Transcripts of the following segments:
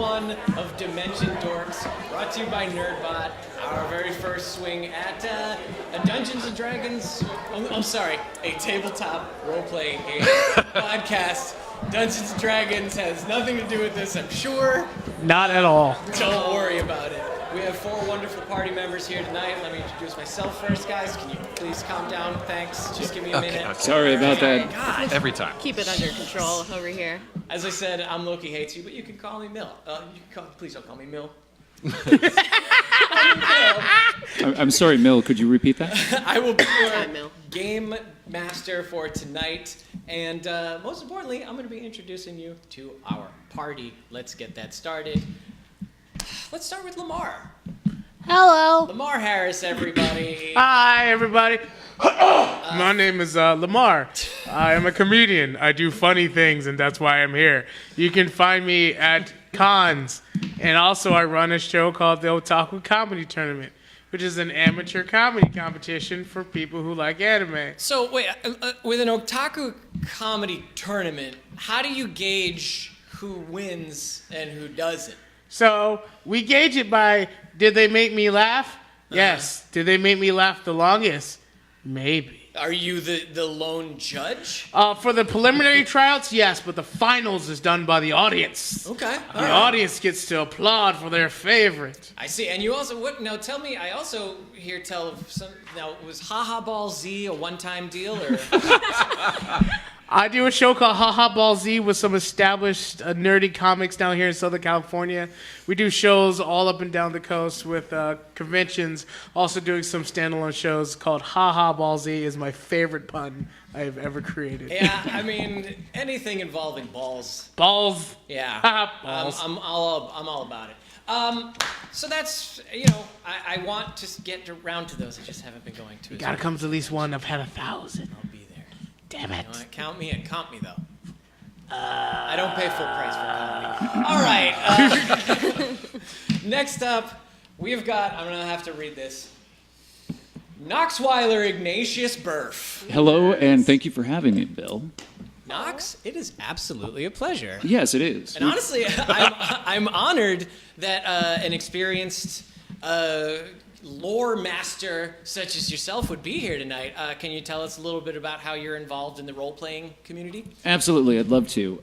one of Dimension Dorks, brought to you by NerdBot. Our very first swing at a Dungeons & Dragons, a tabletop role-playing game podcast. Dungeons & Dragons has nothing to do with this, I'm sure. Not at all. Don't worry about it. We have 4 wonderful party members here tonight. Let me introduce myself first, guys. Can you please calm down? Thanks. Just give me a minute. Sorry about that. God. Every time. Keep it under control over here. As I said, I'm Loki Hates You, but you can call me Mill. Please don't call me Mill. I'm sorry, Mill. Could you repeat that? I will be your game master for tonight. And most importantly, I'm going to be introducing you to our party. Let's get that started. Let's start with Lemar. Hello. Lemar Harris, everybody. Hi, everybody. My name is Lemar. I am a comedian. I do funny things, and that's why I'm here. You can find me at cons, and also I run a show called the Otaku Comedy Tournament, which is an amateur comedy competition for people who like anime. So, wait, with an Otaku Comedy Tournament, how do you gauge who wins and who doesn't? So we gauge it by, did they make me laugh? Yes. Did they make me laugh the longest? Maybe. Are you the lone judge? For the preliminary tryouts, yes, but the finals is done by the audience. Okay. The audience gets to applaud for their favorite. I see. And you also, now tell me, I also hear tell of some, now was Haha Ball Z a one-time deal or? I do a show called Haha Ball Z with some established nerdy comics down here in Southern California. We do shows all up and down the coast with conventions. Also doing some standalone shows called Haha Ball Z is my favorite pun I have ever created. Yeah, I mean, anything involving balls. Balls. Yeah. Balls. I'm all about it. So that's, I want to get around to those. I just haven't been going to. You gotta come to at least one. I've had 1,000. I'll be there. Damn it. Count me in. Comp me, though. I don't pay full price for comedy. All right. Next up, we've got, I'm going to have to read this. Noxweiler Ignatious Berf. Hello, and thank you for having me, Bill. Nox, it is absolutely a pleasure. Yes, it is. And honestly, I'm honored that an experienced lore master such as yourself would be here tonight. Can you tell us a little bit about how you're involved in the role-playing community? Absolutely, I'd love to.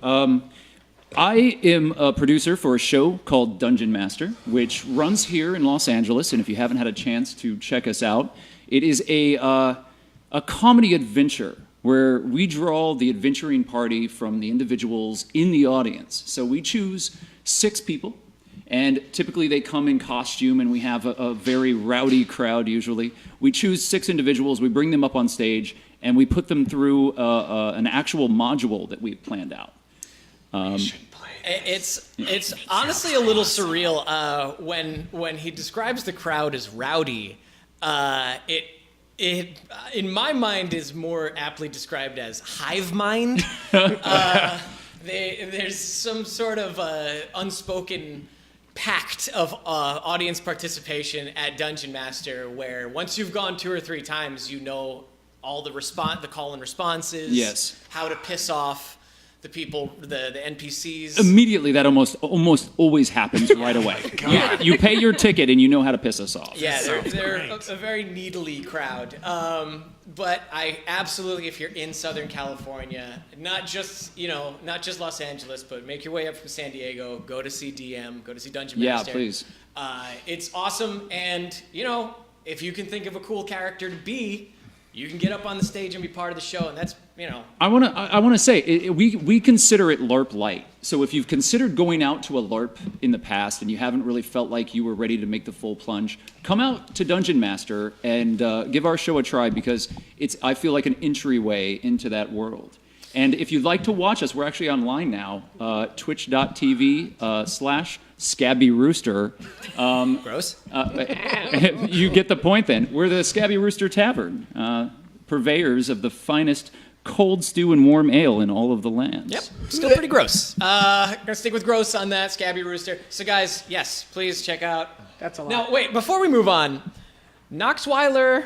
I am a producer for a show called Dungeon Master, which runs here in Los Angeles, and if you haven't had a chance to check us out, it is a comedy adventure where we draw the adventuring party from the individuals in the audience. So we choose 6 people, and typically they come in costume, and we have a very rowdy crowd usually. We choose 6 individuals, we bring them up on stage, and we put them through an actual module that we've planned out. It's honestly a little surreal when he describes the crowd as rowdy. It in my mind is more aptly described as hive mind. There's some sort of unspoken pact of audience participation at Dungeon Master where once you've gone 2 or 3 times, you know all the call and responses. Yes. How to piss off the people, the NPCs. Immediately, that almost always happens right away. Yeah. You pay your ticket and you know how to piss us off. Yeah, they're a very needly crowd. But I absolutely, if you're in Southern California, not just Los Angeles, but make your way up from San Diego, go to see DM, go to see Dungeon Master. Yeah, please. It's awesome, and if you can think of a cool character to be, you can get up on the stage and be part of the show, and that's, I want to say, we consider it LARP light. So if you've considered going out to a LARP in the past and you haven't really felt like you were ready to make the full plunge, come out to Dungeon Master and give our show a try because I feel like an entryway into that world. And if you'd like to watch us, we're actually online now, twitch.tv/ScabbyRooster. gross. You get the point then. We're the Scabby Rooster Tavern, purveyors of the finest cold stew and warm ale in all of the lands. Yep, still pretty gross. Gonna stick with gross on that, Scabby Rooster. So guys, yes, please check out. That's a lot. Now, wait, before we move on, Noxweiler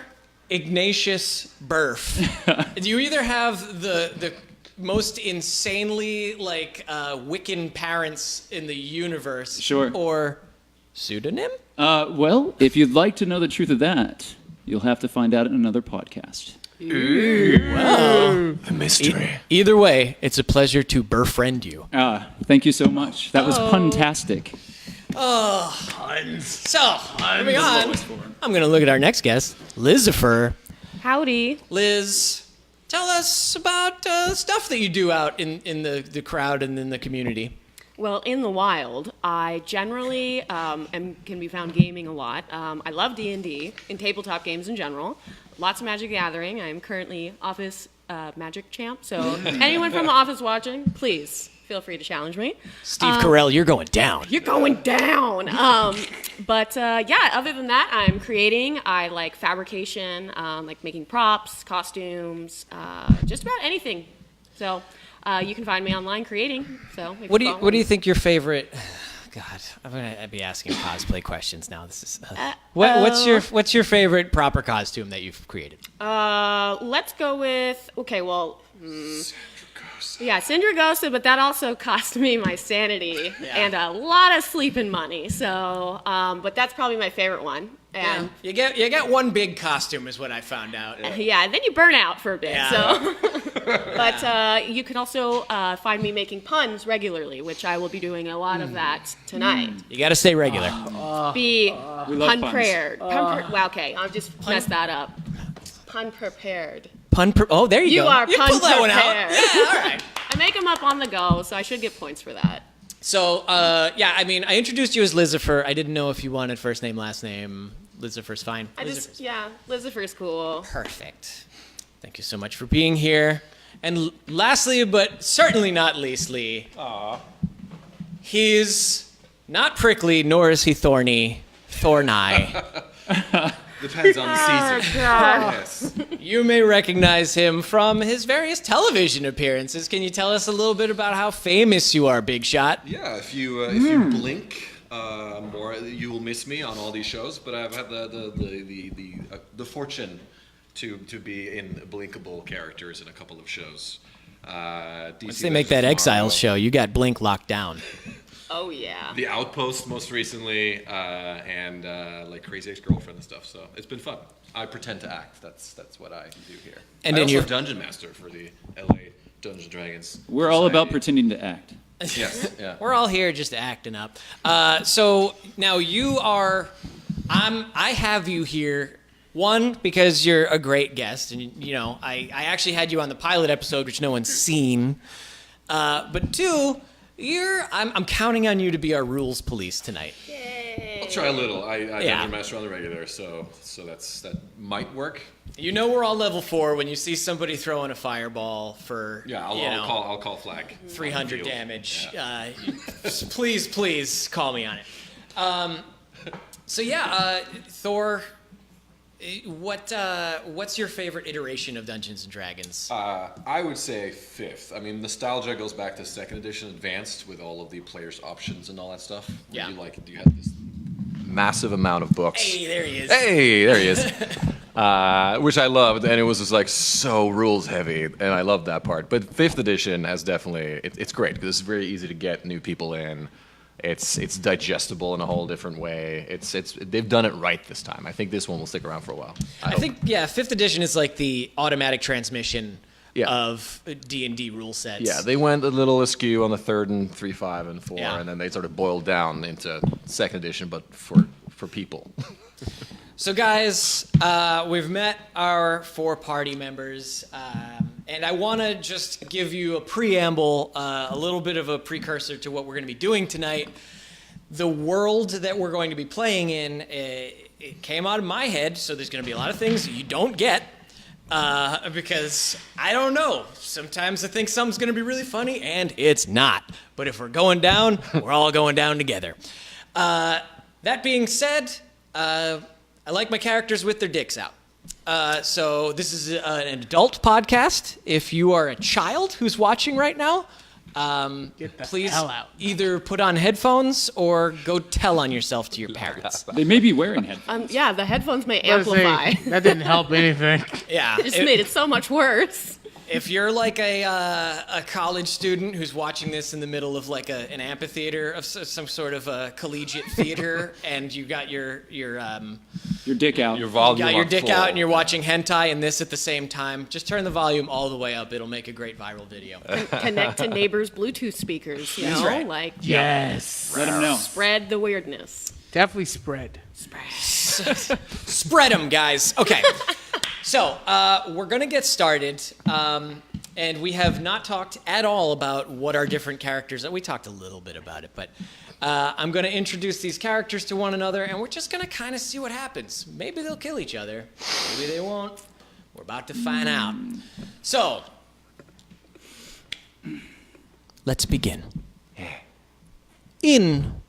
Ignatious Berf. You either have the most insanely like Wiccan parents in the universe? Sure. Or pseudonym? Well, if you'd like to know the truth of that, you'll have to find out in another podcast. The mystery. Either way, it's a pleasure to befriend you. Thank you so much. That was puntastic. So, moving on, I'm going to look at our next guest, Lizzufer. Howdy. Liz, tell us about stuff that you do out in the crowd and in the community. Well, in the wild, I generally can be found gaming a lot. I love D&D and tabletop games in general. Lots of Magic the Gathering. I'm currently Office Magic champ, so anyone from the office watching, please feel free to challenge me. Steve Carell, you're going down. You're going down. But other than that, I'm creating. I like fabrication, like making props, costumes, just about anything. So you can find me online creating. So What do you think your favorite? God, I'm gonna be asking cosplay questions now. This is what's your favorite proper costume that you've created? Let's go with Yeah, Syndragosa, but that also cost me my sanity and a lot of sleeping money. So, but that's probably my favorite one. And you get one big costume, is what I found out. yeah, then you burn out for a bit. Yeah. So, but you can also find me making puns regularly, which I will be doing a lot of that tonight. You got to stay regular. Be We love pun puns. prepared. Wow, okay, I've just messed that up. Pun prepared. Oh, there you go. You are you pun pulled that one out. prepared. Yeah, all right. I make them up on the go, so I should get points for that. So, I mean, I introduced you as Lizzufer. I didn't know if you wanted first name, last name. Lizzufer's fine. Lizzufer's cool. Perfect. Thank you so much for being here. And lastly, but certainly not leastly, he's not prickly, nor is he thorny. Thor Knai. Depends on the season. Yes. You may recognize him from his various television appearances. Can you tell us a little bit about how famous you are, Big Shot? Yeah, if you blink more, you will miss me on all these shows. But I've had the fortune to be in blinkable characters in a couple of shows. Once they make that Exiles show, you got Blink locked down. Oh yeah. The Outpost most recently, and like Crazy Ex-Girlfriend and stuff. So it's been fun. I pretend to act. That's what I do here. And I then also you're Dungeon Master for the LA Dungeons and Dragons. We're all about Society. pretending to act. Yes. Yeah. We're all here just acting up. So now you are. I have you here. One, because you're a great guest, and I actually had you on the pilot episode, which no one's seen. But two, I'm counting on you to be our rules police tonight. I'll try a little. I Yeah. Dungeon Master on the regular, so that might work. We're all level 4 when you see somebody throwing a fireball for Yeah, I'll call flag. 300 Field. damage. Yeah. Please call me on it. Thor, what's your favorite iteration of Dungeons and Dragons? I would say 5th. I mean, nostalgia goes back to 2nd edition advanced with all of the players' options and all that stuff. Yeah. You had this massive amount of books. Hey, there he is. Hey, there he is. Which I loved, and it was just like so rules heavy, and I loved that part. But 5th edition has definitely it's great because it's very easy to get new people in. It's digestible in a whole different way. They've done it right this time. I think this one will stick around for a while. I think 5th edition is like the automatic transmission Yeah. of D&D rule sets. Yeah, they went a little askew on the 3rd and 3, 5, and 4, Yeah. and then they sort of boiled down into 2nd edition, but for people. So guys, we've met our 4 party members, and I want to just give you a preamble, a little bit of a precursor to what we're going to be doing tonight. The world that we're going to be playing in, it came out of my head, so there's going to be a lot of things you don't get, because I don't know. Sometimes I think something's going to be really funny, and it's not. But if we're going down, we're all going down together. That being said, I like my characters with their dicks out. So this is an adult podcast. If you are a child who's watching right now, please hell out. either put on headphones or go tell on yourself to your parents. They may be wearing headphones. The headphones may I was gonna amplify. say, that didn't help anything. Yeah. It just made it so much worse. if you're like a college student who's watching this in the middle of like an amphitheater of some sort of a collegiate theater, and you got your dick out. Your volume. got your on dick full. out and you're watching hentai and this at the same time, just turn the volume all the way up. It'll make a great viral video. Connect to neighbors' Bluetooth speakers, you That's know? right. Like, Yes. Let him know. spread the weirdness. Definitely spread. Spread them, guys. Okay. So, we're going to get started. And we have not talked at all about what our different characters are. We talked a little bit about it, but I'm going to introduce these characters to one another, and we're just going to kind of see what happens. Maybe they'll kill each other. Maybe they won't. We're about to find out. So, let's begin. In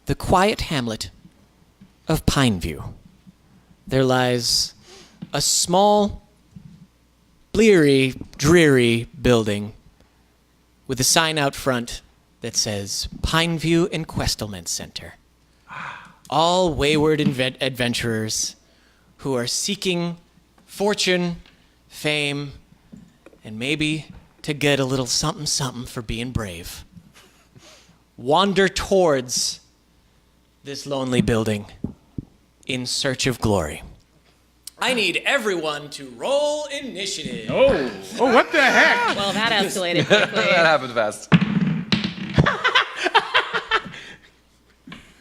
the quiet hamlet of Pineview, there lies a small, bleary, dreary building with a sign out front that says Pineview Enquestlement Center. All wayward adventurers who are seeking fortune, fame, and maybe to get a little something for being brave wander towards this lonely building in search of glory. I need everyone to roll initiative. Oh, what the heck? Well, that escalated quickly. That happened fast.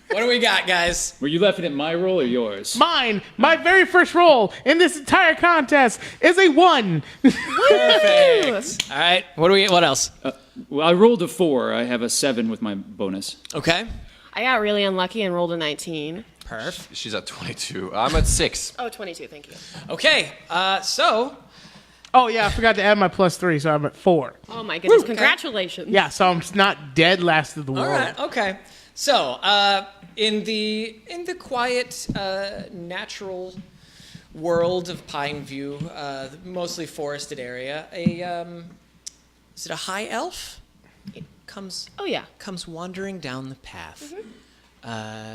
What do we got, guys? Were you laughing at my roll or yours? Mine, my very first roll in this entire contest is a 1. Perfect. All right. What else? Well, I rolled a 4. I have a 7 with my bonus. Okay. I got really unlucky and rolled a 19. Perf. She's at 22. I'm at 6. Oh, 22, thank you. Okay. So Oh, yeah, I forgot to add my +3, so I'm at 4. Oh my goodness, congratulations. Yeah, so I'm not dead last of the world. all right. Okay. So in the quiet, natural world of Pineview, mostly forested area, is it a high elf? It comes. Oh yeah. Comes wandering down the path.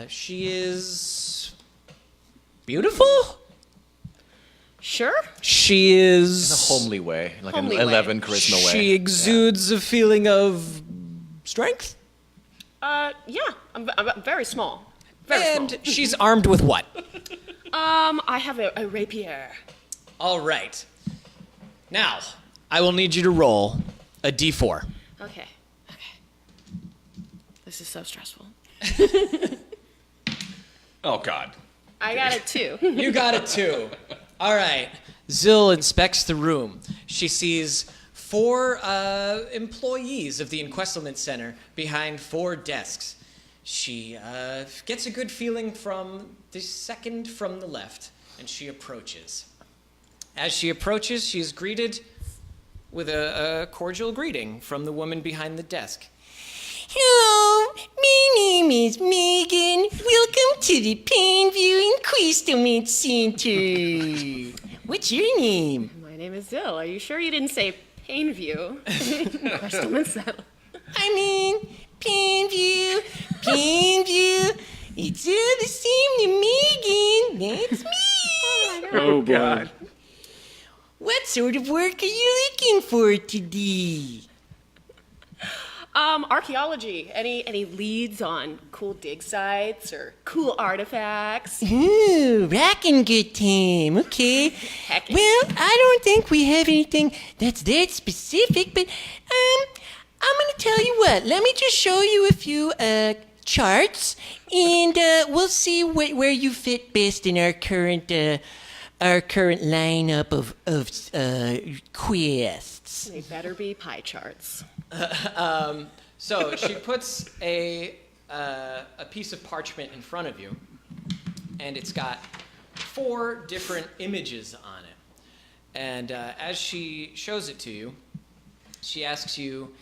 She is beautiful. Sure. She is In a homely way, like Homely an way. 11 charisma way. She exudes a feeling of strength, Yeah, I'm very small. Very and small. she's armed with what? I have a rapier. All right. Now, I will need you to roll a d4. Okay. This is so stressful. Oh, God. I got a 2. You got a 2. All right. Zzil inspects the room. She sees 4 employees of the Enquestlement Center behind 4 desks. She gets a good feeling from the second from the left, and she approaches. As she approaches, she is greeted with a cordial greeting from the woman behind the desk. Hello, my name is Megan. Welcome to the Pineview Enquestlement Center. What's your name? My name is Zzil. Are you sure you didn't say Pineview? Enquestlement Center. I mean, Pineview. It's all the same to Megan. That's me. Oh, boy. What sort of work are you looking for today? Archaeology. Any leads on cool dig sites or cool artifacts? Ooh, rockin' good time. Okay. Heck yeah. Well, I don't think we have anything that's that specific, but I'm gonna tell you what. Let me just show you a few charts, and we'll see where you fit best in our current lineup of quests. They better be pie charts. So she puts a piece of parchment in front of you, and it's got 4 different images on it. And as she shows it to you, she asks you,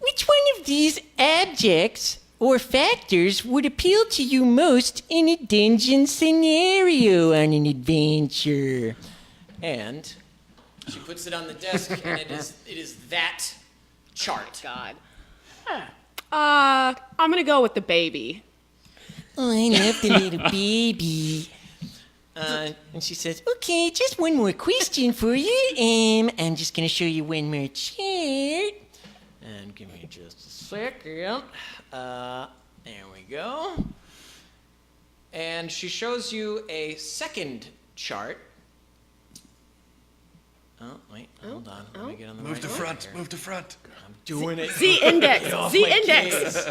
which one of these objects or factors would appeal to you most in a dungeon scenario on an adventure? And she puts it on the desk, and it is that chart. God. I'm gonna go with the baby. Oh, I love the little baby. And she says, okay, just one more question for you. I'm just going to show you one more chart. And give me just a second. There we go. And she shows you a second chart. Oh, wait, hold on. Let me get on the right one here. Move to front. I'm doing it. Z index. Z index.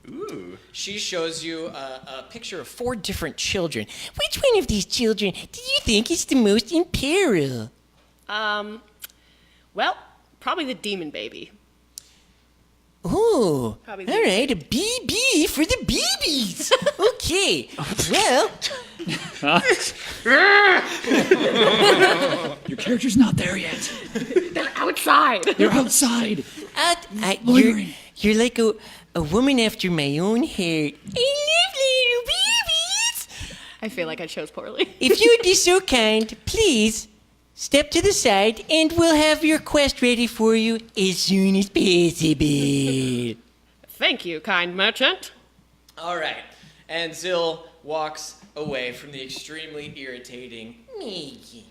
Ooh. She shows you a picture of 4 different children. Which one of these children do you think is the most in peril? Well, probably the demon baby. Oh, Probably all right, a BB for the babies. Okay, well, Your character's not there yet. They're outside. They're outside. you're like a woman after my own heart. I love little babies. I feel like I chose poorly. If you would be so kind, please step to the side and we'll have your quest ready for you as soon as possible. Thank you, kind merchant. All right. And Zzil walks away from the extremely irritating Megan.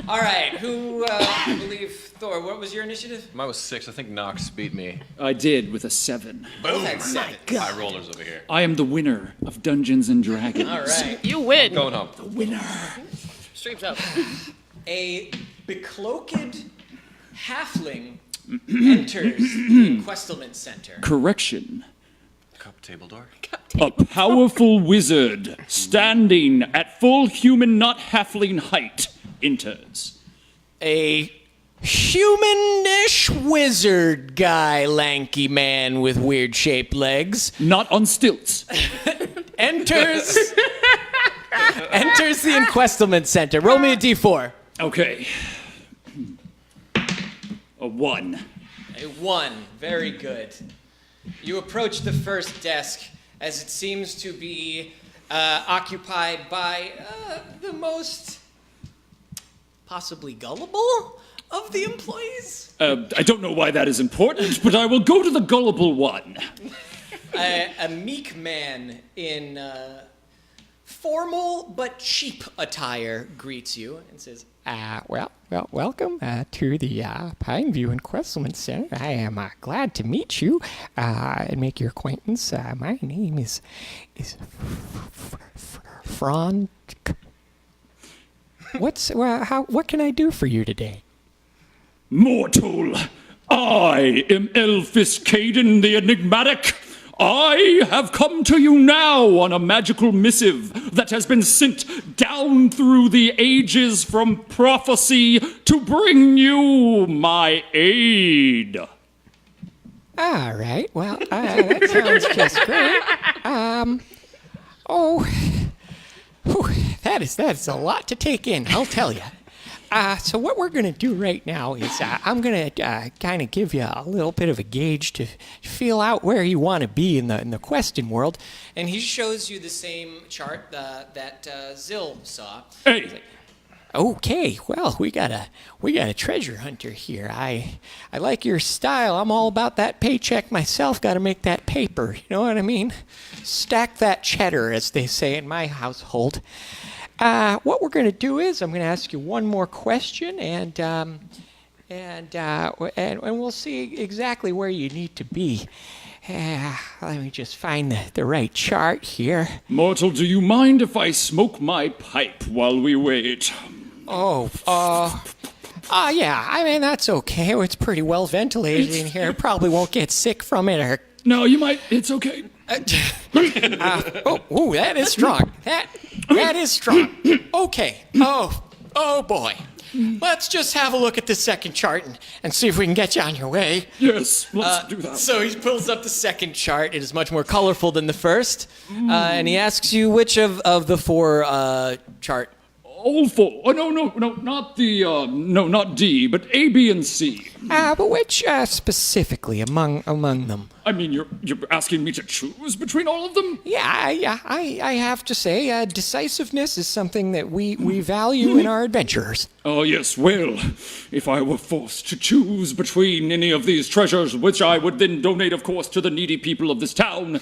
All right. Who, I believe, Thor, what was your initiative? Mine was 6. I think Nox beat me. I did with a 7. Both had 7. High rollers over here. I am the winner of Dungeons and Dragons. All right. You win. Going home. Winner. Streams up. A becloaked halfling enters the Questelman Center. Correction. Cup table door. A powerful wizard standing at full human, not halfling height enters. A humanish wizard guy, lanky man with weird shaped legs, Not on stilts. enters the Enquestelment Center. Roll me a d4. Okay. A 1. A 1. Very good. You approach the first desk as it seems to be occupied by the most possibly gullible of the employees. I don't know why that is important, but I will go to the gullible one. A meek man in formal but cheap attire greets you and says, Welcome to the Pineview and Questelman Center. I am glad to meet you and make your acquaintance. My name is Frank. What can I do for you today? Mortal, I am Elmifistkadien the Enigmatic. I have come to you now on a magical missive that has been sent down through the ages from prophecy to bring you my aid. All right. Well, that sounds just great. That is a lot to take in, I'll tell you. So what we're going to do right now is I'm going to kind of give you a little bit of a gauge to feel out where you want to be in the questing world. and he shows you the same chart that Zzil saw. Hey, Okay, well, we got a treasure hunter here. I like your style. I'm all about that paycheck myself. Got to make that paper. You know what I mean? Stack that cheddar, as they say in my household. What we're going to do is I'm going to ask you one more question, and we'll see exactly where you need to be. Let me just find the right chart here. mortal, do you mind if I smoke my pipe while we wait? Yeah, I mean, that's okay. It's pretty well ventilated in here. Probably won't get sick from it or... No, you might. It's okay. that is strong. That is strong. Okay. Oh boy. Let's just have a look at the second chart and see if we can get you on your way. Yes, let's do that. So he pulls up the second chart. It is much more colorful than the first. And he asks you which of the four chart. all four. Oh, no, not not D, but A, B, and C. But which specifically among them? I mean, you're asking me to choose between all of them? Yeah, I have to say, decisiveness is something that we value in our adventurers. Oh, yes, well, if I were forced to choose between any of these treasures, which I would then donate, of course, to the needy people of this town,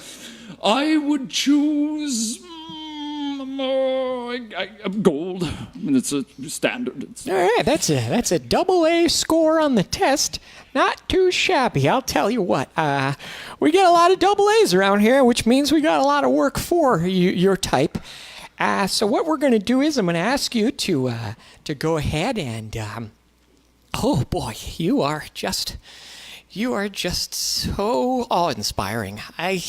I would choose gold. I mean, it's a standard. All right, that's a double A score on the test. Not too shabby, I'll tell you what. We get a lot of double A's around here, which means we got a lot of work for your type. So what we're going to do is I'm going to ask you to go ahead and oh boy, you are just so awe-inspiring. I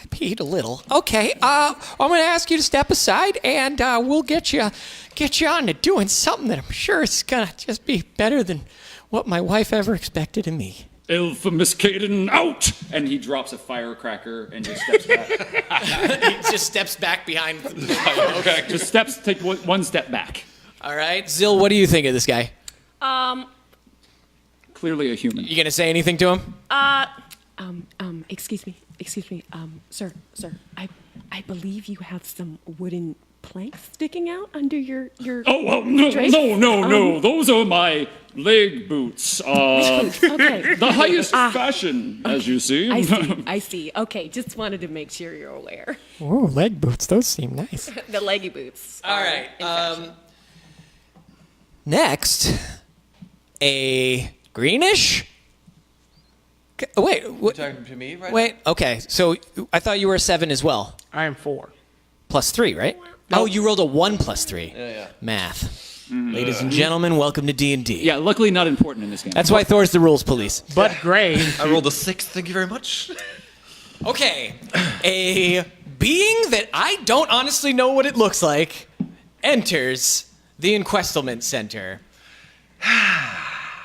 peed a little. Okay, I'm going to ask you to step aside, and we'll get you on to doing something that I'm sure is going to just be better than what my wife ever expected of me. Elmifistkadien, out! And he drops a firecracker and just steps back. He just steps back behind. Okay, just take one step back. All right, Zzil, what do you think of this guy? Clearly a human. You gonna say anything to him? Excuse me, sir, I believe you have some wooden planks sticking out under your Oh, well, no, drapes? no. Those are my leg boots. Okay. The highest fashion, as you see. I see. Okay, just wanted to make sure you're aware. Oh, leg boots, those seem nice. The leggy boots. All right. in fashion. Next, a greenish. Wait. You're talking to me right Wait. Okay. So I thought you were a 7 as well. I am 4. +3, right? Oh, you rolled a 1 + 3. Yeah. Math. Ladies and gentlemen, welcome to D&D. Yeah, luckily not important in this game. That's why Thor's the rules police. But great. I rolled a 6. Thank you very much. Okay. A being that I don't honestly know what it looks like enters the Enquestlement Center.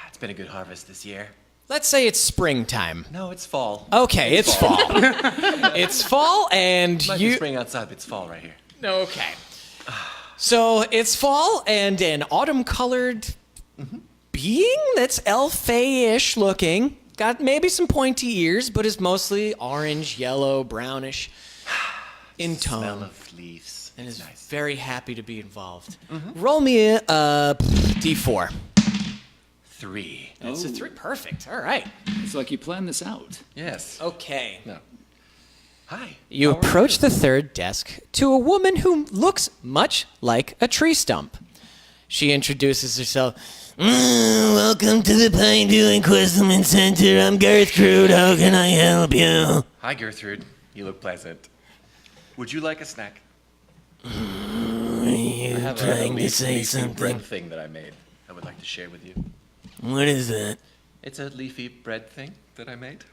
It's been a good harvest this year. Let's say it's springtime. No, it's fall. Okay, it's fall. It's fall, and Might be spring outside, but it's fall right here. Okay. So it's fall, and an autumn-colored being that's elf-ish looking. Got maybe some pointy ears, but is mostly orange, yellow, brownish in tone. Smell of leaves. And is nice. very happy to be involved. Roll me a D4. 3. It's a 3. Perfect. All right. It's like you planned this out. Yes. Okay. No. Hi. You How are approach the third desk to a woman who looks much like a tree stump. She introduces herself. Welcome to the Pineview Enquestment Center. I'm Gertrude. How can I help you? Hi, Gertrude. You look pleasant. Would you like a snack? Are you I have trying to leaf- say leafy something? bread thing that I made. I would like to share with you. What is that? It's a leafy bread thing that I made.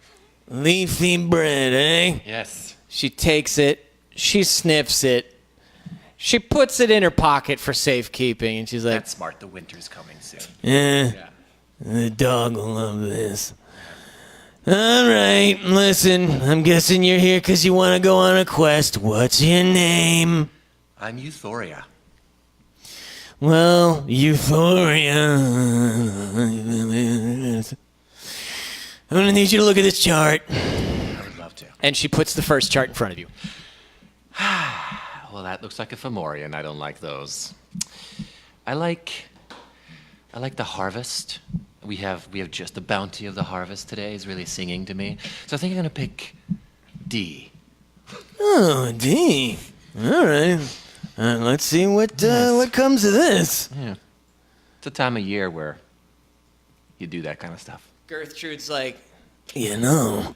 Leafy bread, eh? Yes. She takes it. She sniffs it. She puts it in her pocket for safekeeping, and she's like, That's smart. The winter's coming soon. yeah. The dog will love this. All right, listen, I'm guessing you're here because you want to go on a quest. What's your name? I'm Uthoria. Well, Uthoria. I'm going to need you to look at this chart. I would love to. And she puts the first chart in front of you. Well, that looks like a Fomorian. I don't like those. I like the harvest. We have just the bounty of the harvest today is really singing to me. So I think I'm gonna pick D. Oh, D. All right. Let's see what comes of this. Yeah. It's a time of year where you do that kind of stuff. Gertrude's like, you know,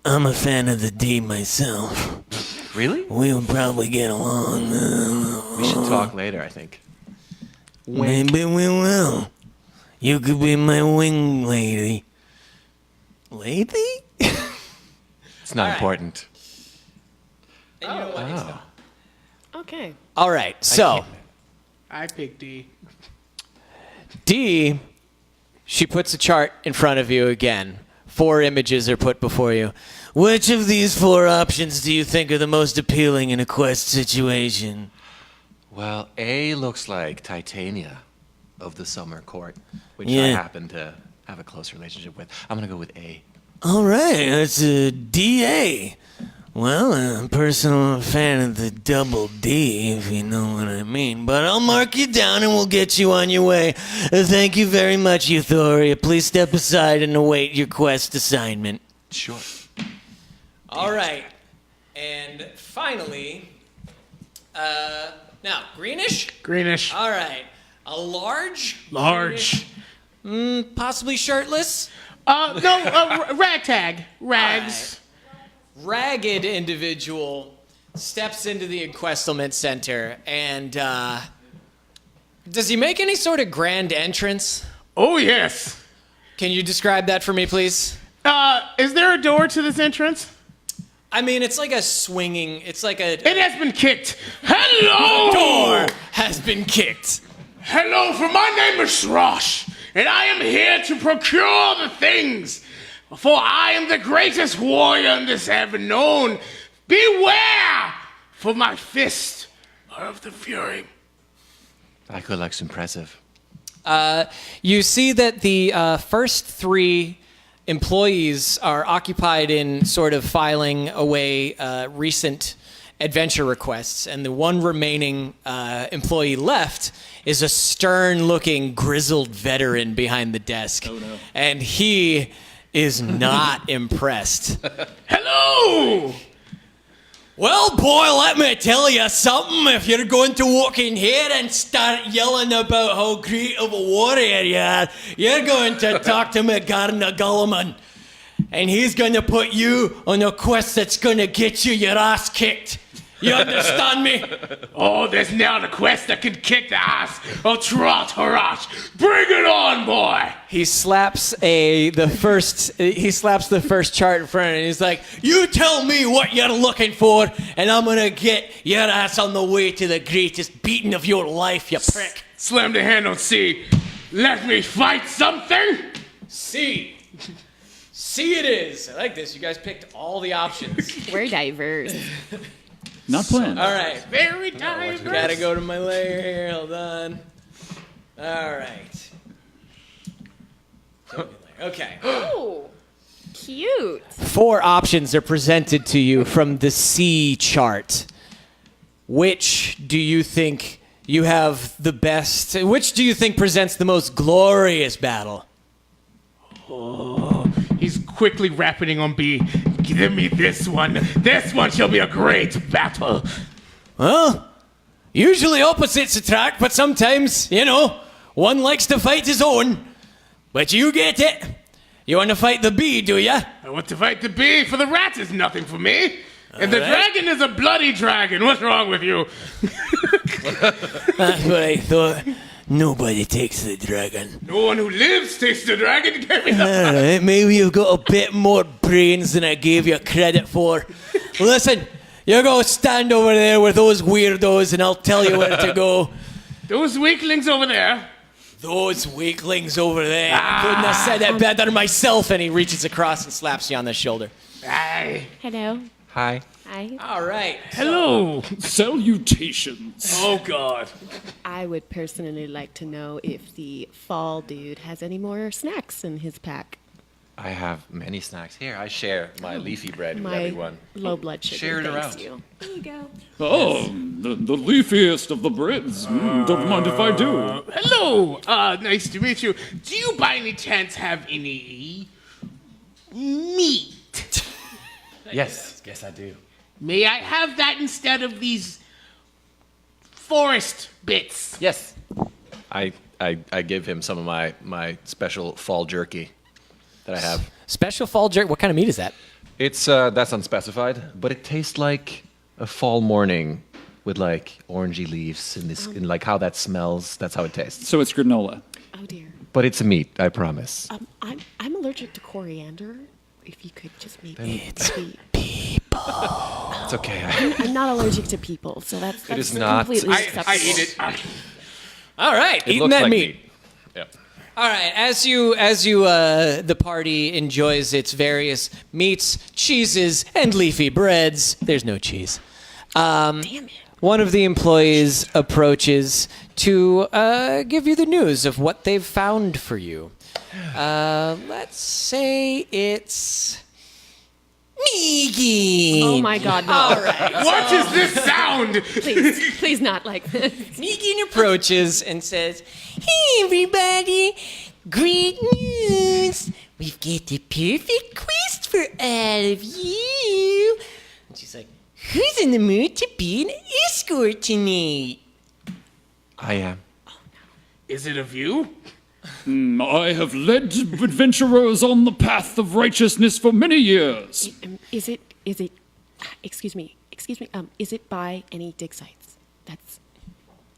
I'm a fan of the D myself. Really? We'll probably get along. We should talk later, I think. Maybe we will. You could be my wing lady. Lady? It's not important. And you know what? Oh. Okay. All right, so I picked D. D, she puts a chart in front of you again. 4 images are put before you. Which of these 4 options do you think are the most appealing in a quest situation? Well, A looks like Titania of the Summer Court, which I Yeah. happen to have a close relationship with. I'm gonna go with A. All right, that's a DA. Well, I'm a personal fan of the double D, if you know what I mean. But I'll mark you down and we'll get you on your way. Thank you very much, Uthoria. Please step aside and await your quest assignment. Sure. All right. And finally, now, greenish? Greenish. All right. A large? Large. Possibly shirtless? No, ragtag. Rags. Ragged individual steps into the Equestlement Center and, does he make any sort of grand entrance? Oh, yes. Can you describe that for me, please? Is there a door to this entrance? I mean, it's like a swinging, it's like a It has been kicked. Hello! door has been kicked. Hello, for my name is Shrosh, and I am here to procure the things. For I am the greatest warrior in this heaven known. Beware, for my fists are of the fury. That could looks impressive. You see that the first three employees are occupied in sort of filing away recent adventure requests, and the one remaining employee left is a stern-looking, grizzled veteran behind the desk. Oh, no. And he is not impressed. Hello! Well, boy, let me tell you something. If you're going to walk in here and start yelling about how great of a warrior you are, you're going to talk to McGarna Gulliman. And he's going to put you on a quest that's going to get you your ass kicked. You understand me? Oh, there's now the quest that can kick the ass of Traut Harash. Bring it on, boy! He slaps the first chart in front of him, and he's like, You tell me what you're looking for, and I'm going to get your ass on the way to the greatest beating of your life, you prick. Slam the hand on C. Let me fight something! C. C it is. I like this. You guys picked all the options. We're diverse. Not planned. All right. Very diverse. Gotta go to my layer here. Hold on. All right. Okay. Oh, cute. 4 options are presented to you from the C chart. Which do you think you have the best? Which do you think presents the most glorious battle? He's quickly rapiding on B. Give me this one. This one shall be a great battle. Well, usually opposites attract, but sometimes, one likes to fight his own. But you get it. You want to fight the bee, do ya? I want to fight the bee, for the rat is nothing for me. And the All right. dragon is a bloody dragon. What's wrong with you? That's what I thought. Nobody takes the dragon. No one who lives takes the dragon. Give me the... All right, maybe you've got a bit more brains than I gave you credit for. Listen, you're going to stand over there with those weirdos and I'll tell you where to go. Those weaklings over there. Those weaklings over there. I couldn't have said it better myself. And he reaches across and slaps you on the shoulder. Aye. Hello. Hi. Hi. All right. Hello. Salutations. Oh, God. I would personally like to know if the fall dude has any more snacks in his pack. I have many snacks here. I share my leafy bread with My everyone. low blood sugar. Share it thanks around. you. There you go. Oh, the leafiest of the breads. Don't mind if I do. Hello. Nice to meet you. Do you by any chance have any meat? Yes, I do. May I have that instead of these forest bits? Yes. I give him some of my special fall jerky that I have. Special fall jerk. What kind of meat is that? It's that's unspecified, but it tastes like a fall morning with like orangey leaves and like how that smells. That's how it tastes. So it's granola. Oh dear. But it's a meat, I promise. I'm allergic to coriander. If you could just make it sweet. It's okay. I'm not allergic to people, so that's is not. completely I acceptable. eat it. All right. It Eating looks that like meat. Yep. All right, as you the party enjoys its various meats, cheeses, and leafy breads. There's no cheese. Damn it. one of the employees approaches to give you the news of what they've found for you. Let's say it's Megan. Oh my God, no. All right. What is this sound? Please not like this. Megan approaches and says, "Hey, everybody. Great news. We've got the perfect quest for all of you." And she's like, "Who's in the mood to be an escort tonight?" I am. Is it of you? I have led adventurers on the path of righteousness for many years. Is it, excuse me, is it by any dig sites? That's,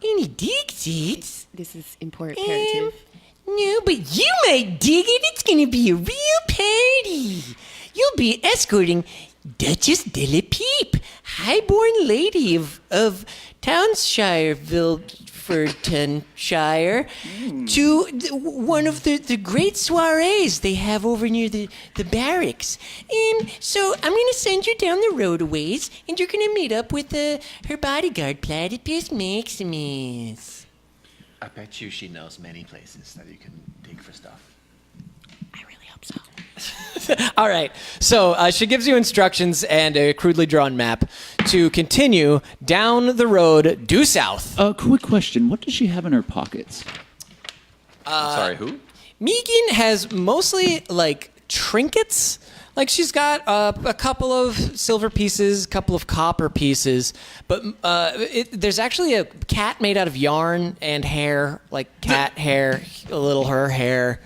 Any dig seats? this is imperative. No, but you might dig it. It's going to be a real party. You'll be escorting Duchess de la Peep, highborn lady of Townshireville, Furtonshire, to one of the great soirees they have over near the barracks. So I'm going to send you down the road a ways, and you're going to meet up with her bodyguard, Platypus Maximus. I bet you she knows many places that you can dig for stuff. I really hope so. All right. So she gives you instructions and a crudely drawn map to continue down the road due south. Quick question. What does she have in her pockets? Sorry, who? Megan has mostly like trinkets. Like she's got a couple of silver pieces, a couple of copper pieces, but there's actually a cat made out of yarn and hair, like cat hair, a little her hair.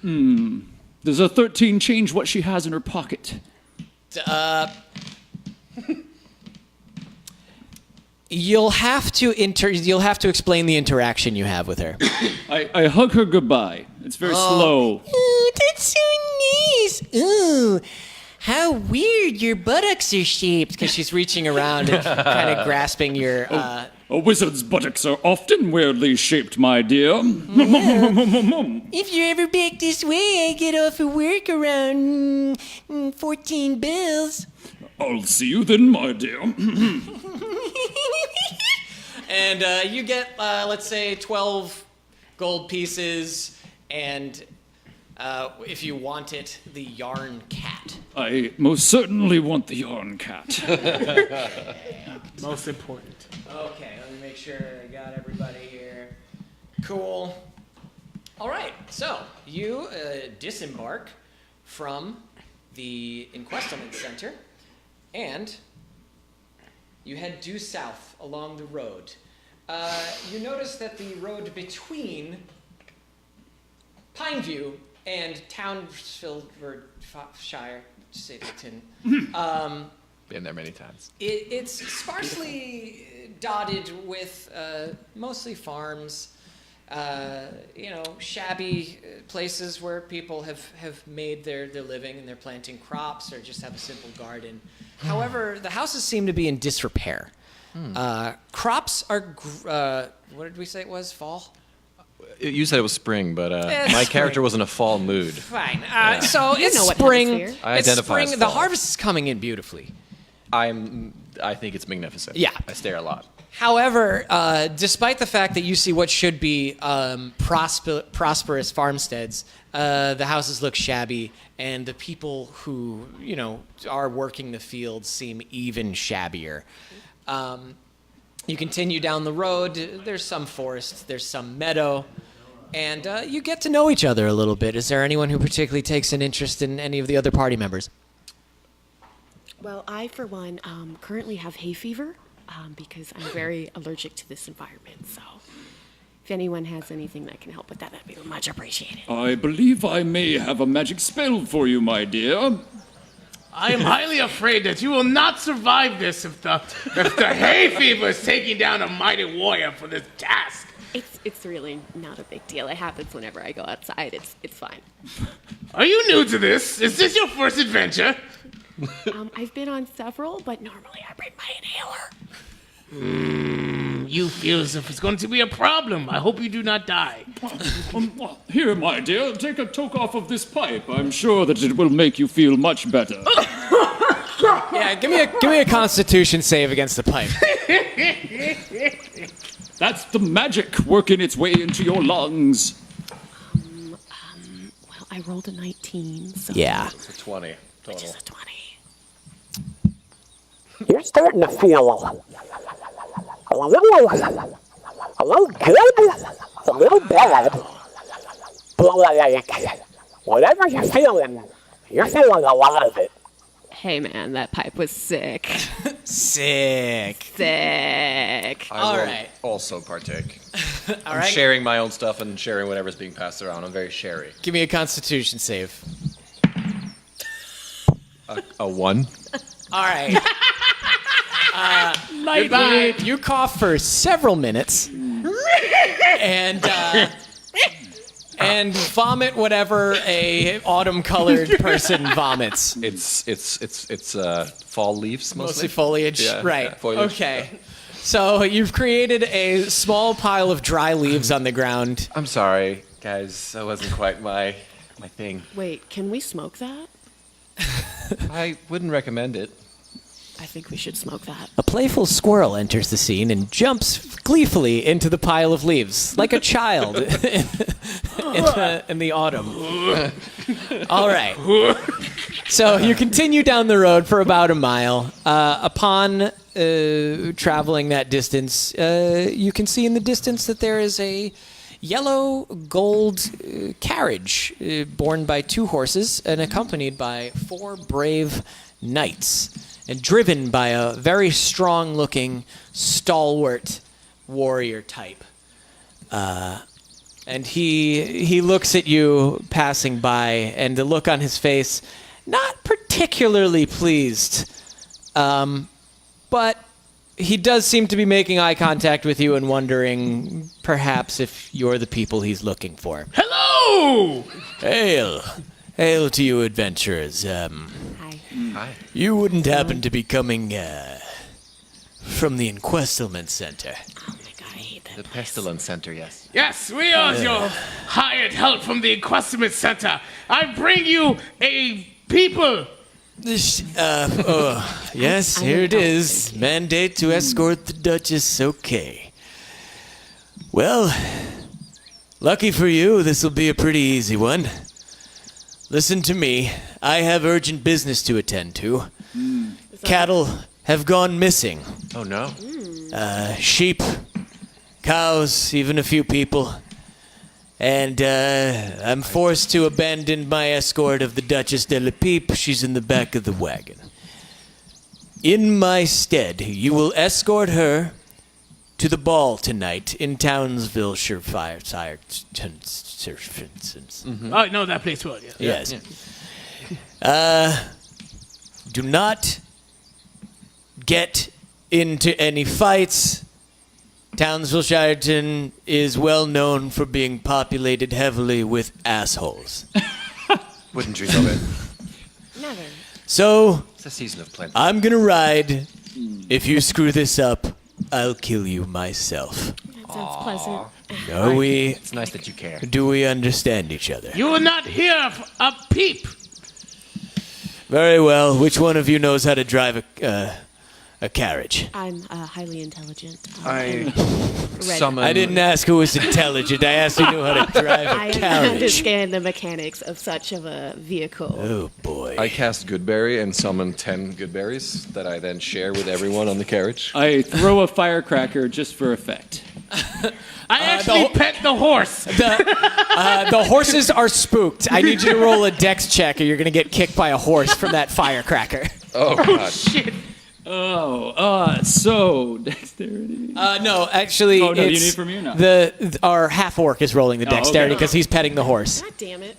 Does a 13 change what she has in her pocket? You'll have to explain the interaction you have with her. I hug her goodbye. It's very slow. Ooh, that's so nice. Ooh, how weird your buttocks are shaped. Because she's reaching around and kind of grasping your... A wizard's buttocks are often weirdly shaped, my dear. If you're ever back this way, I get off of work around 14 bells. I'll see you then, my dear. And you get, let's say, 12 gold pieces, and if you want it, the yarn cat. I most certainly want the yarn cat. Most important. Okay, let me make sure I got everybody here. Cool. All right, so you disembark from the Inquestment Center, and you head due south along the road. You notice that the road between Pineview and Townsville, Shire, Been there many times. it's sparsely dotted with mostly farms, shabby places where people have made their living and they're planting crops or just have a simple garden. However, the houses seem to be in disrepair. Crops are, what did we say it was, fall? You said it was spring, but my spring. character was in a fall mood. Fine. So it's know what spring. hemisphere. I It's identify as spring. The fall. harvest is coming in beautifully. I think it's magnificent. Yeah. I stare a lot. However, despite the fact that you see what should be prosperous farmsteads, the houses look shabby, and the people who are working the fields seem even shabbier. You continue down the road. There's some forest. There's some meadow. And you get to know each other a little bit. Is there anyone who particularly takes an interest in any of the other party members? Well, I, for one, currently have hay fever because I'm very allergic to this environment. So if anyone has anything that can help with that, that'd be much appreciated. I believe I may have a magic spell for you, my dear. I am highly afraid that you will not survive this if the hay fever is taking down a mighty warrior for this task. It's really not a big deal. It happens whenever I go outside. It's fine. Are you new to this? Is this your first adventure? I've been on several, but normally I bring my inhaler. You feel as if it's going to be a problem. I hope you do not die. Here, my dear, take a toke off of this pipe. I'm sure that it will make you feel much better. Yeah, give me a Constitution save against the pipe. That's the magic working its way into your lungs. Well, I rolled a 19, so Yeah. It's a 20 total. it's a 20. You're starting to feel a little good, a little bad. But like, whatever you're feeling a lot of it. Hey, man, that pipe was sick. Sick. Sick. I All will right. also partake. I'm right. sharing my own stuff and sharing whatever's being passed around. I'm very sharey. Give me a Constitution save. A 1. All right. Goodbye. You cough for several minutes, and vomit whatever a autumn-colored person vomits. It's fall leaves mostly. Mostly foliage, Yeah, right? yeah, foliage. Okay. So you've created a small pile of dry leaves on the ground. I'm sorry, guys. That wasn't quite my thing. Wait, can we smoke that? I wouldn't recommend it. I think we should smoke that. A playful squirrel enters the scene and jumps gleefully into the pile of leaves, like a child in the autumn. All right. So you continue down the road for about a mile. Upon traveling that distance, you can see in the distance that there is a yellow gold carriage borne by 2 horses and accompanied by 4 brave knights, and driven by a very strong-looking, stalwart warrior type. And he looks at you passing by, and the look on his face, not particularly pleased. But he does seem to be making eye contact with you and wondering, perhaps, if you're the people he's looking for. Hello! Hail. Hail to you, adventurers. Hi. Hi. You wouldn't happen to be coming from the Enquestlement Center. Oh my god, I hate that. The Pestilence Center, yes. Yes, we are your hired help from the Enquestment Center. I bring you a people. Yes, here it is. Mandate to escort the Duchess. Okay. Well, lucky for you, this will be a pretty easy one. Listen to me. I have urgent business to attend to. Cattle have gone missing. Oh no. Sheep, cows, even a few people. And I'm forced to abandon my escort of the Duchess de la Pipe. She's in the back of the wagon. In my stead, you will escort her to the ball tonight in Townsville, Shire. I know that place well, yeah. Yes. Do not get into any fights. Townsville Shireton is well known for being populated heavily with assholes. Wouldn't dream of it. Never. So, It's a season of plenty. I'm gonna ride. If you screw this up, I'll kill you myself. That sounds pleasant. It's nice that you care. Do we understand each other? You will not hear a peep. Very well. Which one of you knows how to drive a carriage? I'm highly intelligent. I Ready. summon. I didn't ask who was intelligent. I asked who knew how to drive I a carriage. understand the mechanics of such of a vehicle. Oh boy. I cast Goodberry and summon 10 Goodberries that I then share with everyone on the carriage. I throw a firecracker just for effect. I actually pet the horse. The horses are spooked. I need you to roll a dex check or you're going to get kicked by a horse from that firecracker. Oh, God. Shit. So dexterity. No, actually, Oh, no, you it's need from you? No. our half orc is rolling the okay. dexterity because he's petting the horse. God damn it.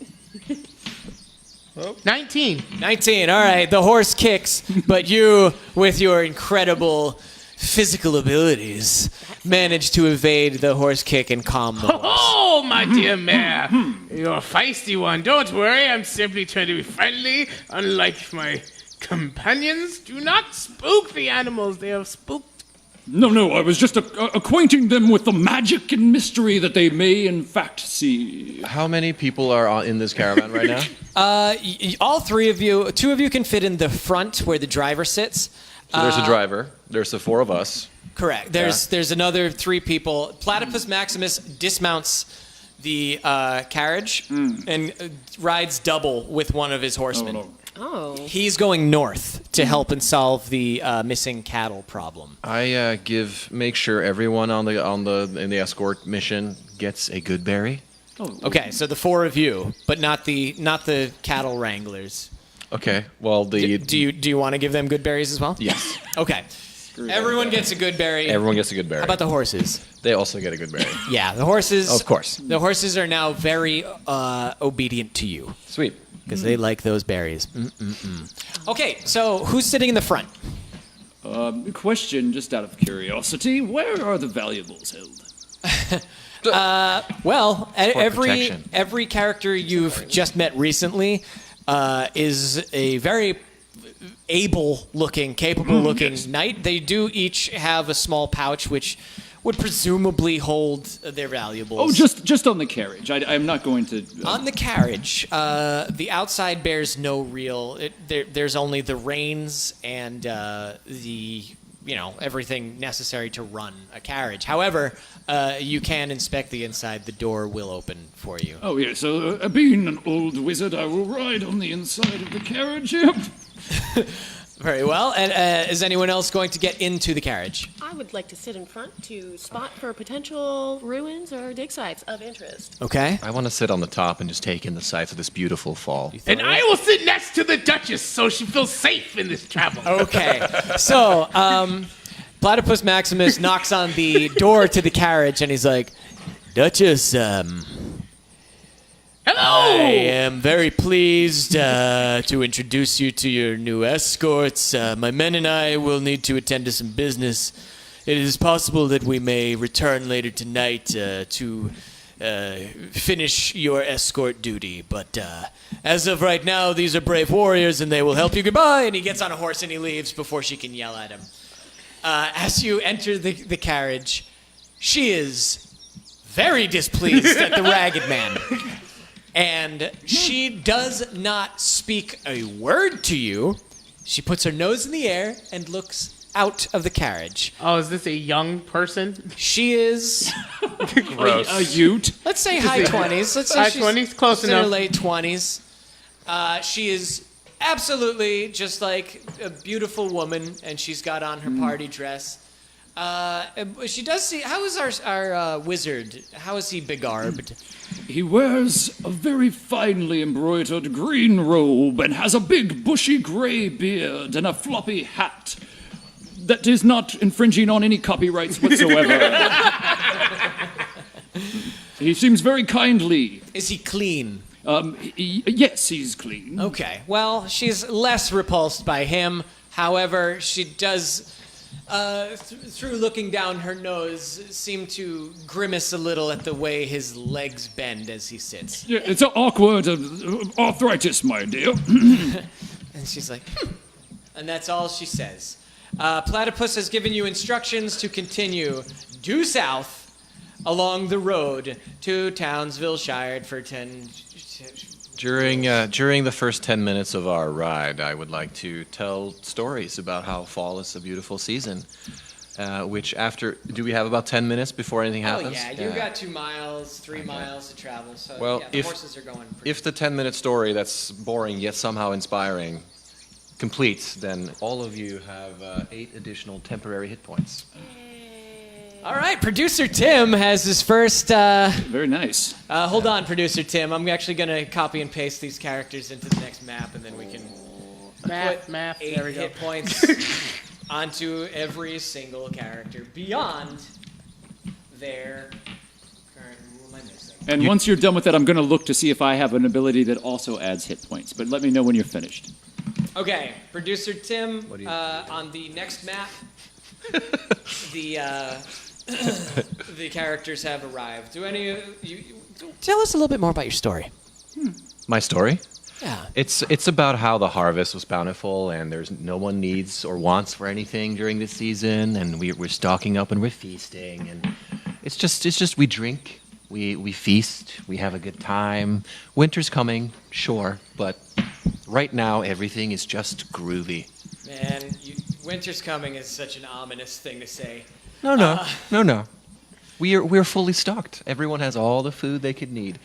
19. 19. All right, the horse kicks, but you, with your incredible physical abilities, manage to evade the horse kick and calm the horse. Oh, my dear mare. You're a feisty one. Don't worry. I'm simply trying to be friendly, unlike my companions. Do not spook the animals. They are spooked No, I was just acquainting them with the magic and mystery that they may, in fact, see. How many people are in this caravan right now? All three of you, two of you can fit in the front where the driver sits. So there's a driver. There's the four of us. Correct. There's another three people. Platypus Maximus dismounts the carriage and rides double with one of his horsemen. Oh. He's going north to help and solve the missing cattle problem. I make sure everyone in the escort mission gets a good berry. Okay, so the four of you, but not the cattle wranglers. Okay. Well, Do you want to give them good berries as well? Yes. Okay. Everyone gets a good berry. Everyone gets a good berry. How about the horses? They also get a good berry. Yeah, the horses. Of course. The horses are now very obedient to you. Sweet. Because they like those berries. Okay, so who's sitting in the front? Question, just out of curiosity, where are the valuables held? Well, protection. every character you've just met recently is a very able-looking, capable-looking knight. They do each have a small pouch, which would presumably hold their valuables. Oh, just on the carriage. I'm not going to... On the carriage, the outside bears no real... there's only the reins and everything necessary to run a carriage. However, you can inspect the inside. The door will open for you. Oh, yeah, so being an old wizard, I will ride on the inside of the carriage. Yep. Very well. And is anyone else going to get into the carriage? I would like to sit in front to spot for potential ruins or dig sites of interest. Okay. I want to sit on the top and just take in the sights of this beautiful fall. And I will sit next to the Duchess so she feels safe in this travel. Okay. So, Platypus Maximus knocks on the door to the carriage and he's like, Duchess, Hello! I am very pleased to introduce you to your new escorts. My men and I will need to attend to some business. It is possible that we may return later tonight to finish your escort duty. But as of right now, these are brave warriors and they will help you. Goodbye! And he gets on a horse and he leaves before she can yell at him. As you enter the carriage, she is very displeased at the Ragged Man. And she does not speak a word to you. She puts her nose in the air and looks out of the carriage. Oh, is this a young person? She is, Gross. A ute. let's say high 20s. Let's say High she's 20s, close in her enough. late 20s. She is absolutely just like a beautiful woman, and she's got on her party dress. She does see. How is our wizard? How is he begarbed? He wears a very finely embroidered green robe and has a big bushy gray beard and a floppy hat that is not infringing on any copyrights whatsoever. He seems very kindly. Is he clean? Yes, he's clean. Okay. Well, she's less repulsed by him. However, she does, through looking down her nose, seem to grimace a little at the way his legs bend as he sits. Yeah, it's awkward. Arthritis, my dear. And she's like, and that's all she says. Platypus has given you instructions to continue due south along the road to Townsville Shire for 10... During the first 10 minutes of our ride, I would like to tell stories about how fall is a beautiful season. Which do we have about 10 minutes before anything happens? Oh yeah, you got 2 miles, 3 miles to travel, so Well, yeah, the horses are going pretty If the 10-minute story that's boring yet somehow inspiring completes, then all of you have 8 additional temporary hit points. All right, Producer Tim has his first... Very nice. hold on, Producer Tim. I'm actually going to copy and paste these characters into the next map, and then we can Math. 8 There we go. hit points onto every single character beyond their current... What am I missing? And once you're done with that, I'm going to look to see if I have an ability that also adds hit points. But let me know when you're finished. Okay, Producer Tim, on the next map, the characters have arrived. Do any of you... Tell us a little bit more about your story. My story? Yeah. It's about how the harvest was bountiful, and there's no one needs or wants for anything during this season, and we're stocking up and we're feasting, and it's just we drink, we feast, we have a good time. Winter's coming, sure, but right now everything is just groovy. Man, winter's coming is such an ominous thing to say. No. We're fully stocked. Everyone has all the food they could need.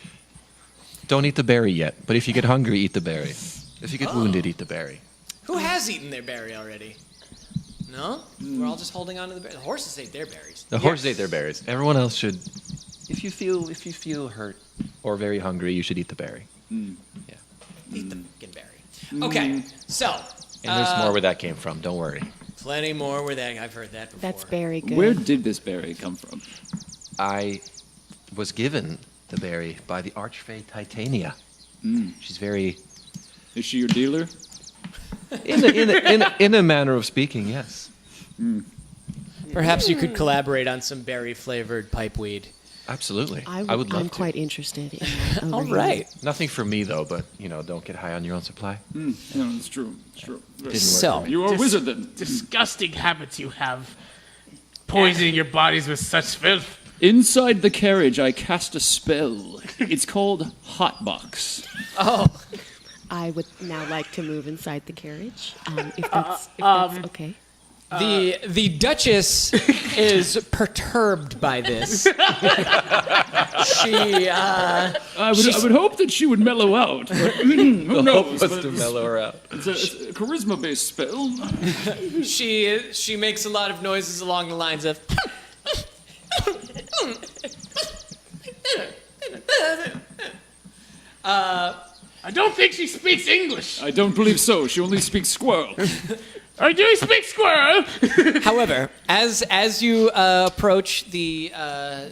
Don't eat the berry yet, but if you get hungry, eat the berry. If you get wounded, eat the berry. Who has eaten their berry already? No? We're all just holding on to the berry. The horses ate their berries. The horses ate their berries. Everyone else should. If you feel hurt or very hungry, you should eat the berry. Yeah. Eat the fucking berry. Okay, so. And there's more where that came from. Don't worry. Plenty more where that. I've heard that before. That's very good. Where did this berry come from? I was given the berry by the Archfey Titania. She's very. Is she your dealer? In a manner of speaking, yes. Perhaps you could collaborate on some berry-flavored pipeweed. Absolutely. I would love I'm to. quite interested in that. All right. Nothing for me though, but don't get high on your own supply. Yeah, it's true. It's true. Didn't work So- for me. You are a wizard then. Disgusting habits you have. Poisoning your bodies with such filth. Inside the carriage, I cast a spell. It's called Hotbox. I would now like to move inside the carriage, if that's okay. The Duchess is perturbed by this. She, I would hope that she would mellow out. But, who knows? Was But to mellow her out. it's a charisma-based spell. she makes a lot of noises along the lines of. I don't think she speaks English. I don't believe so. She only speaks squirrel. Or do you speak squirrel? However, as you approach the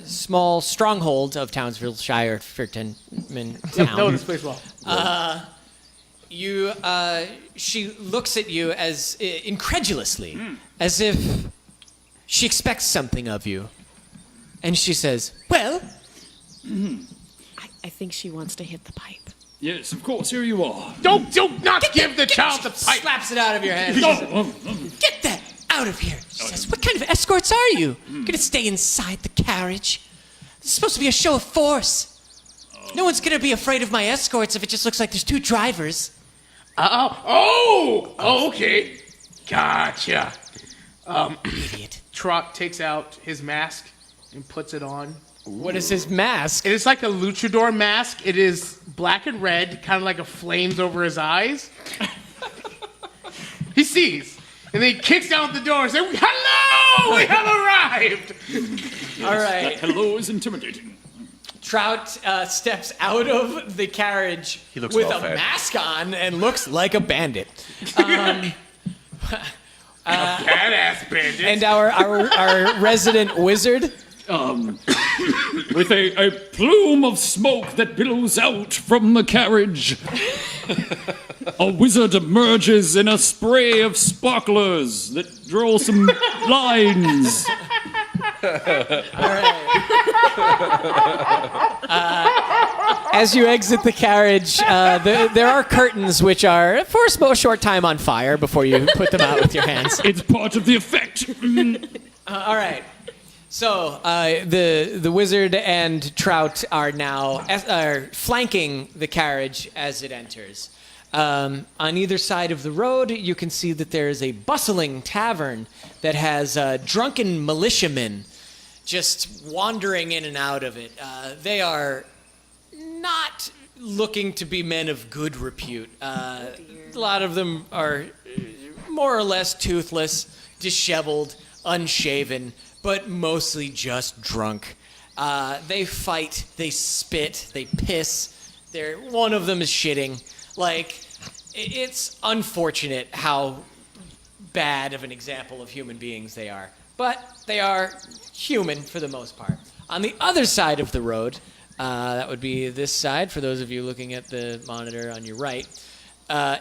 small stronghold of Townsville-shire, Ferton town, No, this place well. she looks at you as incredulously, as if she expects something of you, and she says, "Well, I think she wants to hit the pipe. Yes, of course. Here you are. Don't not give the child the pipe. slaps it out of your hand. Get that out of here. She says, what kind of escorts are you? You're going to stay inside the carriage. It's supposed to be a show of force. No one's going to be afraid of my escorts if it just looks like there's two drivers. Okay. Gotcha. Idiot. Traut takes out his mask and puts it on. What is his mask? It is like a luchador mask. It is black and red, kind of like a flames over his eyes. He sees, and then he kicks down the door and says, "Hello, we have arrived." All right. Hello is intimidating. Traut steps out of the carriage He looks with a well-fed. mask on and looks like a bandit. Badass bandit. And our resident wizard. With a plume of smoke that billows out from the carriage, a wizard emerges in a spray of sparklers that draw some lines. As you exit the carriage, there are curtains which are for a short time on fire before you put them out with your hands. It's part of the effect. All right. So the wizard and Traut are now flanking the carriage as it enters. On either side of the road, you can see that there is a bustling tavern that has drunken militiamen just wandering in and out of it. They are not looking to be men of good repute. A lot of them are more or less toothless, disheveled, unshaven, but mostly just drunk. They fight, they spit, they piss. One of them is shitting. Like, it's unfortunate how bad of an example of human beings they are. But they are human for the most part. On the other side of the road, that would be this side, for those of you looking at the monitor on your right,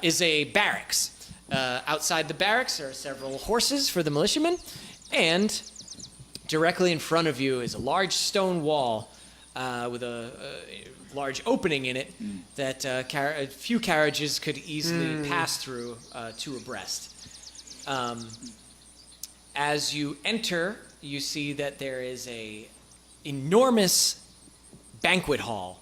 is a barracks. Outside the barracks there are several horses for the militiamen, and directly in front of you is a large stone wall with a large opening in it that a few carriages could easily pass through two abreast. As you enter, you see that there is a enormous banquet hall.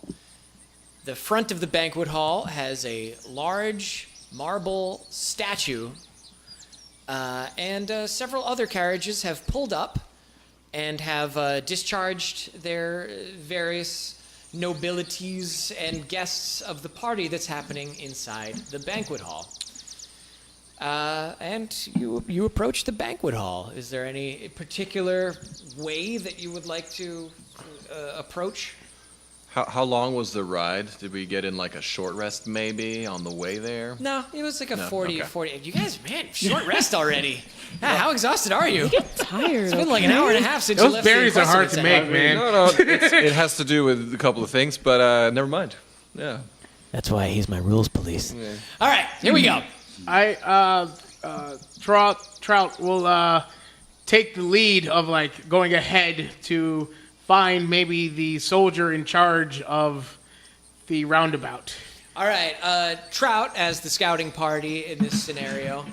The front of the banquet hall has a large marble statue, and several other carriages have pulled up and have discharged their various nobilities and guests of the party that's happening inside the banquet hall. And you approach the banquet hall. Is there any particular way that you would like to approach? How long was the ride? Did we get in like a short rest maybe on the way there? No, it was like a 40. okay. 40. You guys, man, short rest already. How exhausted are you? Tired. It's been like an hour and a half since you Those left. berries the are hard to Equestrian make, man. No, it has to do with a couple of things, but never mind. Yeah. That's why he's my rules police. All right, here we go. Traut will take the lead of like going ahead to find maybe the soldier in charge of the roundabout. All right, Traut as the scouting party in this scenario.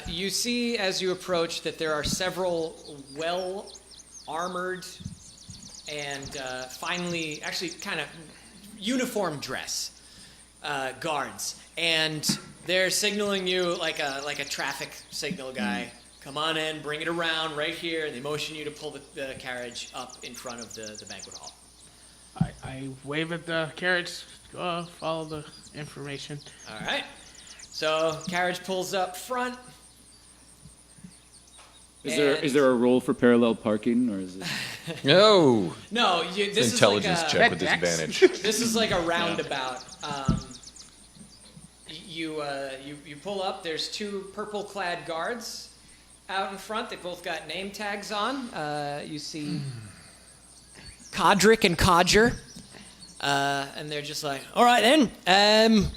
You see as you approach that there are several well-armored and finely, actually kind of uniform dress guards, and they're signaling you like a traffic signal guy. Come on in, bring it around right here, and they motion you to pull the carriage up in front of the banquet hall. I wave at the carriage, follow the information. All right. So carriage pulls up front. Is there a rule for parallel parking, or is it? No. No, this Intelligence is like check with disadvantage. This is like a roundabout. You pull up. There's two purple-clad guards out in front. They both got name tags on. You see Codric and Codger, and they're just like, "All right then.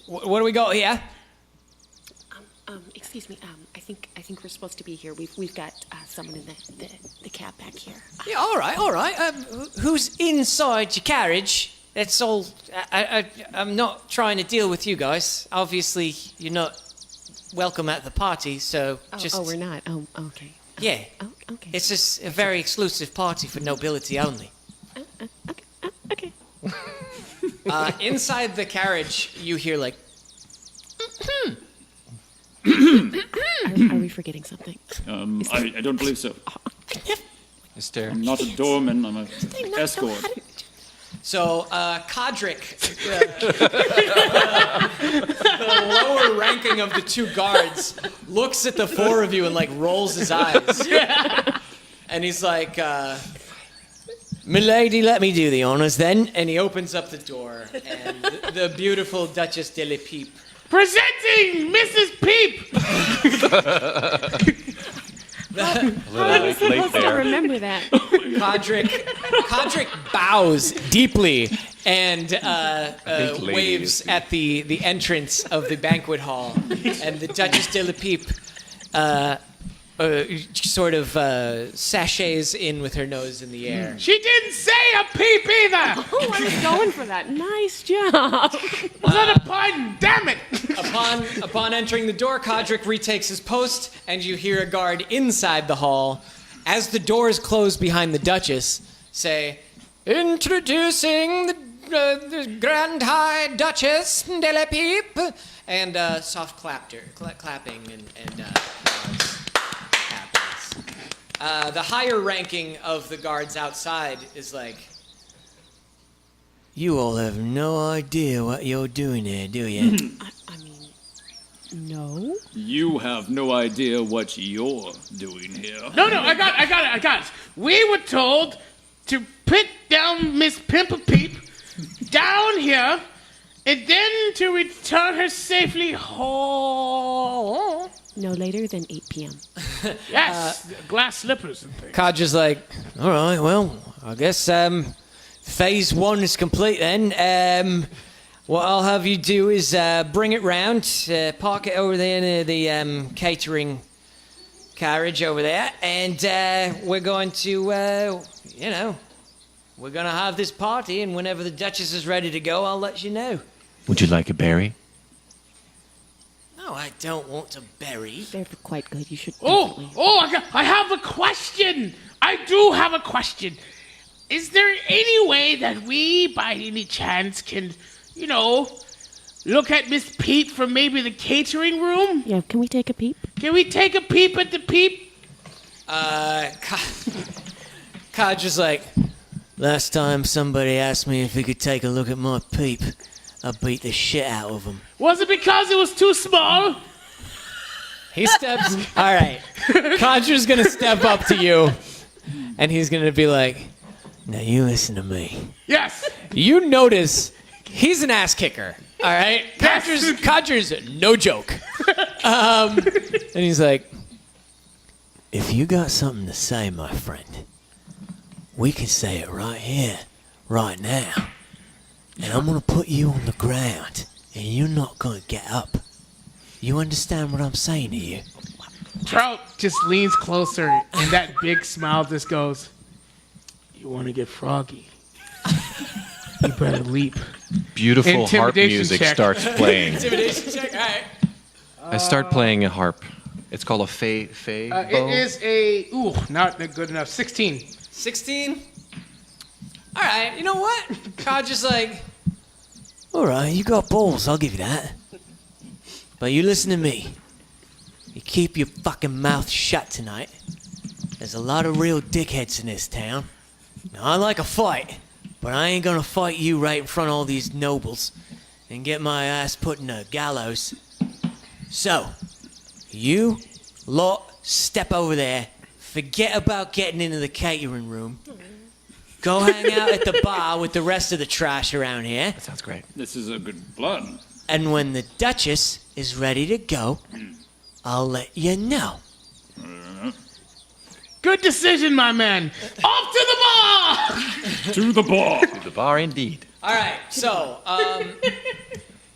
What do we got here?" Excuse me. I think we're supposed to be here. We've got someone in the cab back here. Yeah. All right. Who's inside your carriage? That's all. I'm not trying to deal with you guys. Obviously, you're not welcome at the party, so just... Oh, we're not. Oh, okay. Yeah. Oh, okay. It's just a very exclusive party for nobility only. Okay. Inside the carriage, you hear like... Are we forgetting something? I don't believe so. Is there? I'm not a doorman, I'm an escort. So, Codric, the lower ranking of the two guards, looks at the four of you and, like, rolls his eyes. And he's like, Milady, let me do the honors then. and he opens up the door, and the beautiful Duchess de la Pipe. Presenting Mrs. Peep! I remember that. Codric bows deeply and waves at the entrance of the banquet hall, and the Duchess de la Pipe sort of sachets in with her nose in the air. She didn't say a peep either! Oh, I was going for that. Nice job. Was that a pun? Damn it! Upon entering the door, Codric retakes his post, and you hear a guard inside the hall, as the doors close behind the Duchess, say, "Introducing the Grand High Duchess de la Pipe," and soft clapping and applause happens. The higher ranking of the guards outside is like, You all have no idea what you're doing here, do you? I mean, no. You have no idea what you're doing here. No, I got it. We were told to put down Miss Pimple Peep down here and then to return her safely home. No later than 8 p.m. Yes, glass slippers and things. Codger's like, all right, well, I guess phase one is complete then. What I'll have you do is bring it round, park it over there near the catering carriage over there, and we're going to, we're gonna have this party, and whenever the Duchess is ready to go, I'll let you know. Would you like a berry? No, I don't want a berry. They're quite good. You should. I have a question. I do have a question. Is there any way that we, by any chance, can, look at Miss Peep from maybe the catering room? Yeah, can we take a peep? Can we take a peep at the Peep? Kodge is like, last time somebody asked me if he could take a look at my Peep, I beat the shit out of him. Was it because it was too small? He steps. All right. Conjure's gonna step up to you, and he's gonna be like, Now you listen to me. Yes. "You notice he's an ass kicker. All right. Conjure's no joke." And he's like, If you got something to say, my friend, we can say it right here, right now. And I'm gonna put you on the ground, and you're not gonna get up. You understand what I'm saying to you? Traut just leans closer, and that big smile just goes, "You want to get froggy? You better leap." Beautiful harp Intimidation music check. starts playing. "Intimidation check." All right. I start playing a harp. It's called a fey bow. It is not good enough. 16. 16. All right. You know what? Conjure's like, All right, you got balls, I'll give you that. But you listen to me. You keep your fucking mouth shut tonight. There's a lot of real dickheads in this town. Now, I like a fight, but I ain't gonna fight you right in front of all these nobles and get my ass put in a gallows. So, you lot step over there, forget about getting into the catering room, go hang out at the bar with the rest of the trash around here, That sounds great. This is a good plan. and when the Duchess is ready to go, I'll let you know. Good decision, my man. Off to the bar! To the bar. The bar indeed. all right. So,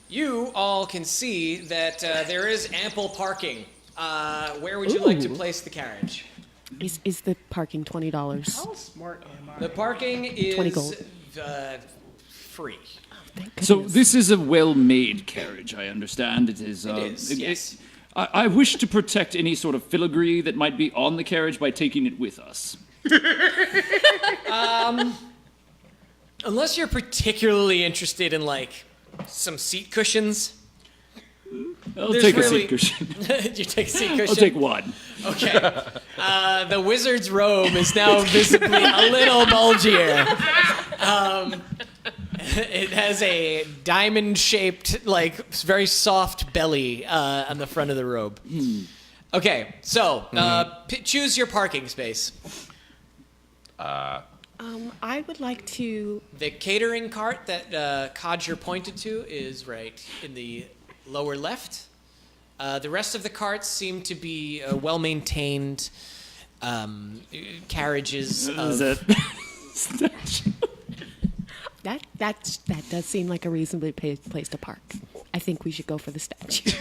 you all can see that there is ample parking. Where would you like to place the carriage? Is the parking $20? How smart am I? The parking is 20 gold. Free. So this is a well-made carriage, I understand. It is. Yes. I wish to protect any sort of filigree that might be on the carriage by taking it with us. Unless you're particularly interested in like some seat cushions. I'll There's take a really- seat cushion. You take a seat cushion. I'll take one. Okay. The wizard's robe is now visibly a little bulgier. It has a diamond-shaped, like, very soft belly on the front of the robe. Okay, so choose your parking space. I would like to. The catering cart that Codger pointed to is right in the lower left. The rest of the carts seem to be well-maintained carriages. Is Of, that That does seem like a reasonably place to park. I think we should go for the statue.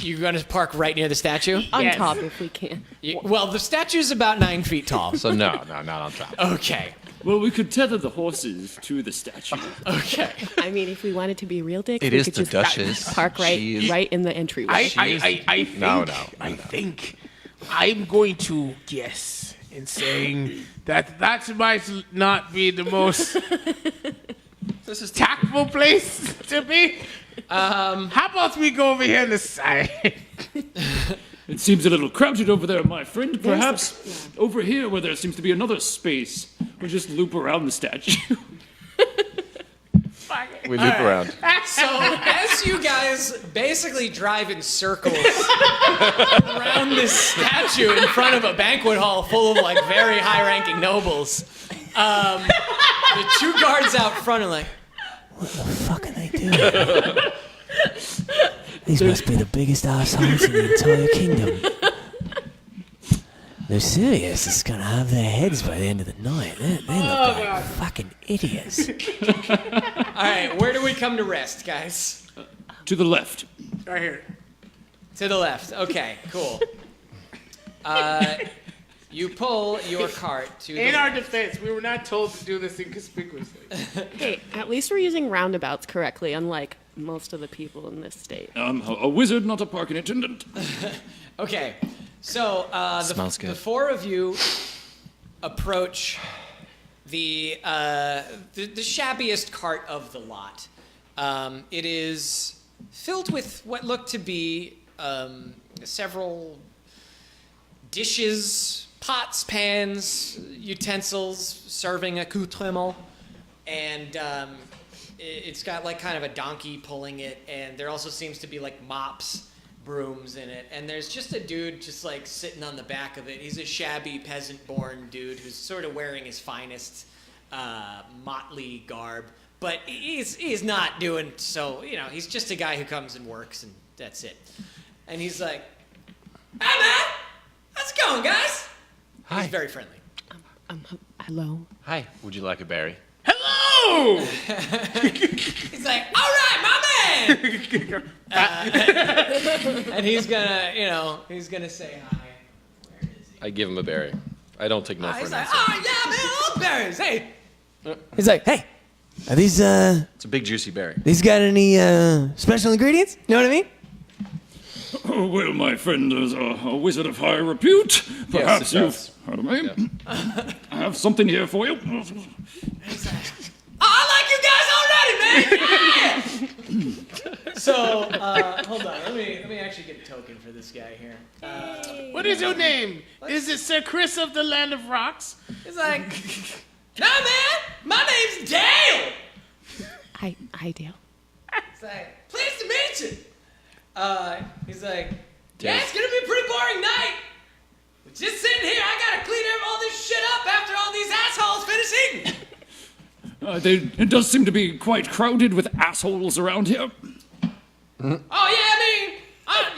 you're going to park right near the statue? On Yes. top, if we can. Well, the statue's about 9 feet tall. So no, not on top. Okay. Well, we could tether the horses to the statue. Okay. I mean, if we wanted to be real dicks, It we is could the just Duchess. park She is- right in the entryway. I think, No. I think I'm going to guess in saying that might not be the most This is tactful place to be. How about we go over here on the side? It seems a little crowded over there, my friend. Perhaps over here where there seems to be another space. We'll just loop around the statue. we loop around. So as you guys basically drive in circles around this statue in front of a banquet hall full of like very high-ranking nobles, the two guards out front are like, What the fuck are they doing? These must be the biggest assholes in the entire kingdom. They're serious. It's gonna have their heads by the end of the night. They look like fucking idiots. all right, where do we come to rest, guys? To the left. Right here. To the left. Okay, cool. You pull your cart to In the... our defense, we were not told to do this inconspicuously. Hey, at least we're using roundabouts correctly, unlike most of the people in this state. A wizard, not a parking attendant. Okay, so Smells good. the four of you approach the shabbiest cart of the lot. It is filled with what look to be several dishes, pots, pans, utensils, serving accoutrements, and it's got like kind of a donkey pulling it, and there also seems to be like mops, brooms in it, and there's just a dude just like sitting on the back of it. He's a shabby peasant-born dude who's sort of wearing his finest motley garb, but he's not doing so, he's just a guy who comes and works, and that's it. And he's like, "Hi, man! How's it going, guys?" Hi. He's very friendly. Hello. Hi. Would you like a berry? Hello! He's like, "All right, my man!" And he's gonna say hi. Where is he? I give him a berry. I don't take no for He's an like, answer. "Oh, yeah, man, I love berries. Hey." He's like, "Hey, are these It's a big juicy berry. these got any special ingredients? You know what I mean?" Oh, well, my friend is a wizard of high repute. Perhaps yes. you've heard of me. I have something here for you. He's like, "Oh, I like you guys already, man. Yeah." So hold on, let me actually get a token for this guy here. What is your name? Is it Sir Chris of the Land of Rocks? He's like, "Nah, man, my name's Dale." Hi, Dale. He's like, "Pleased to meet you." He's like, "Yeah, it's gonna be a pretty boring night. We're just sitting here. I gotta clean all this shit up after all these assholes finish eating." It does seem to be quite crowded with assholes around here. "Oh yeah, I mean,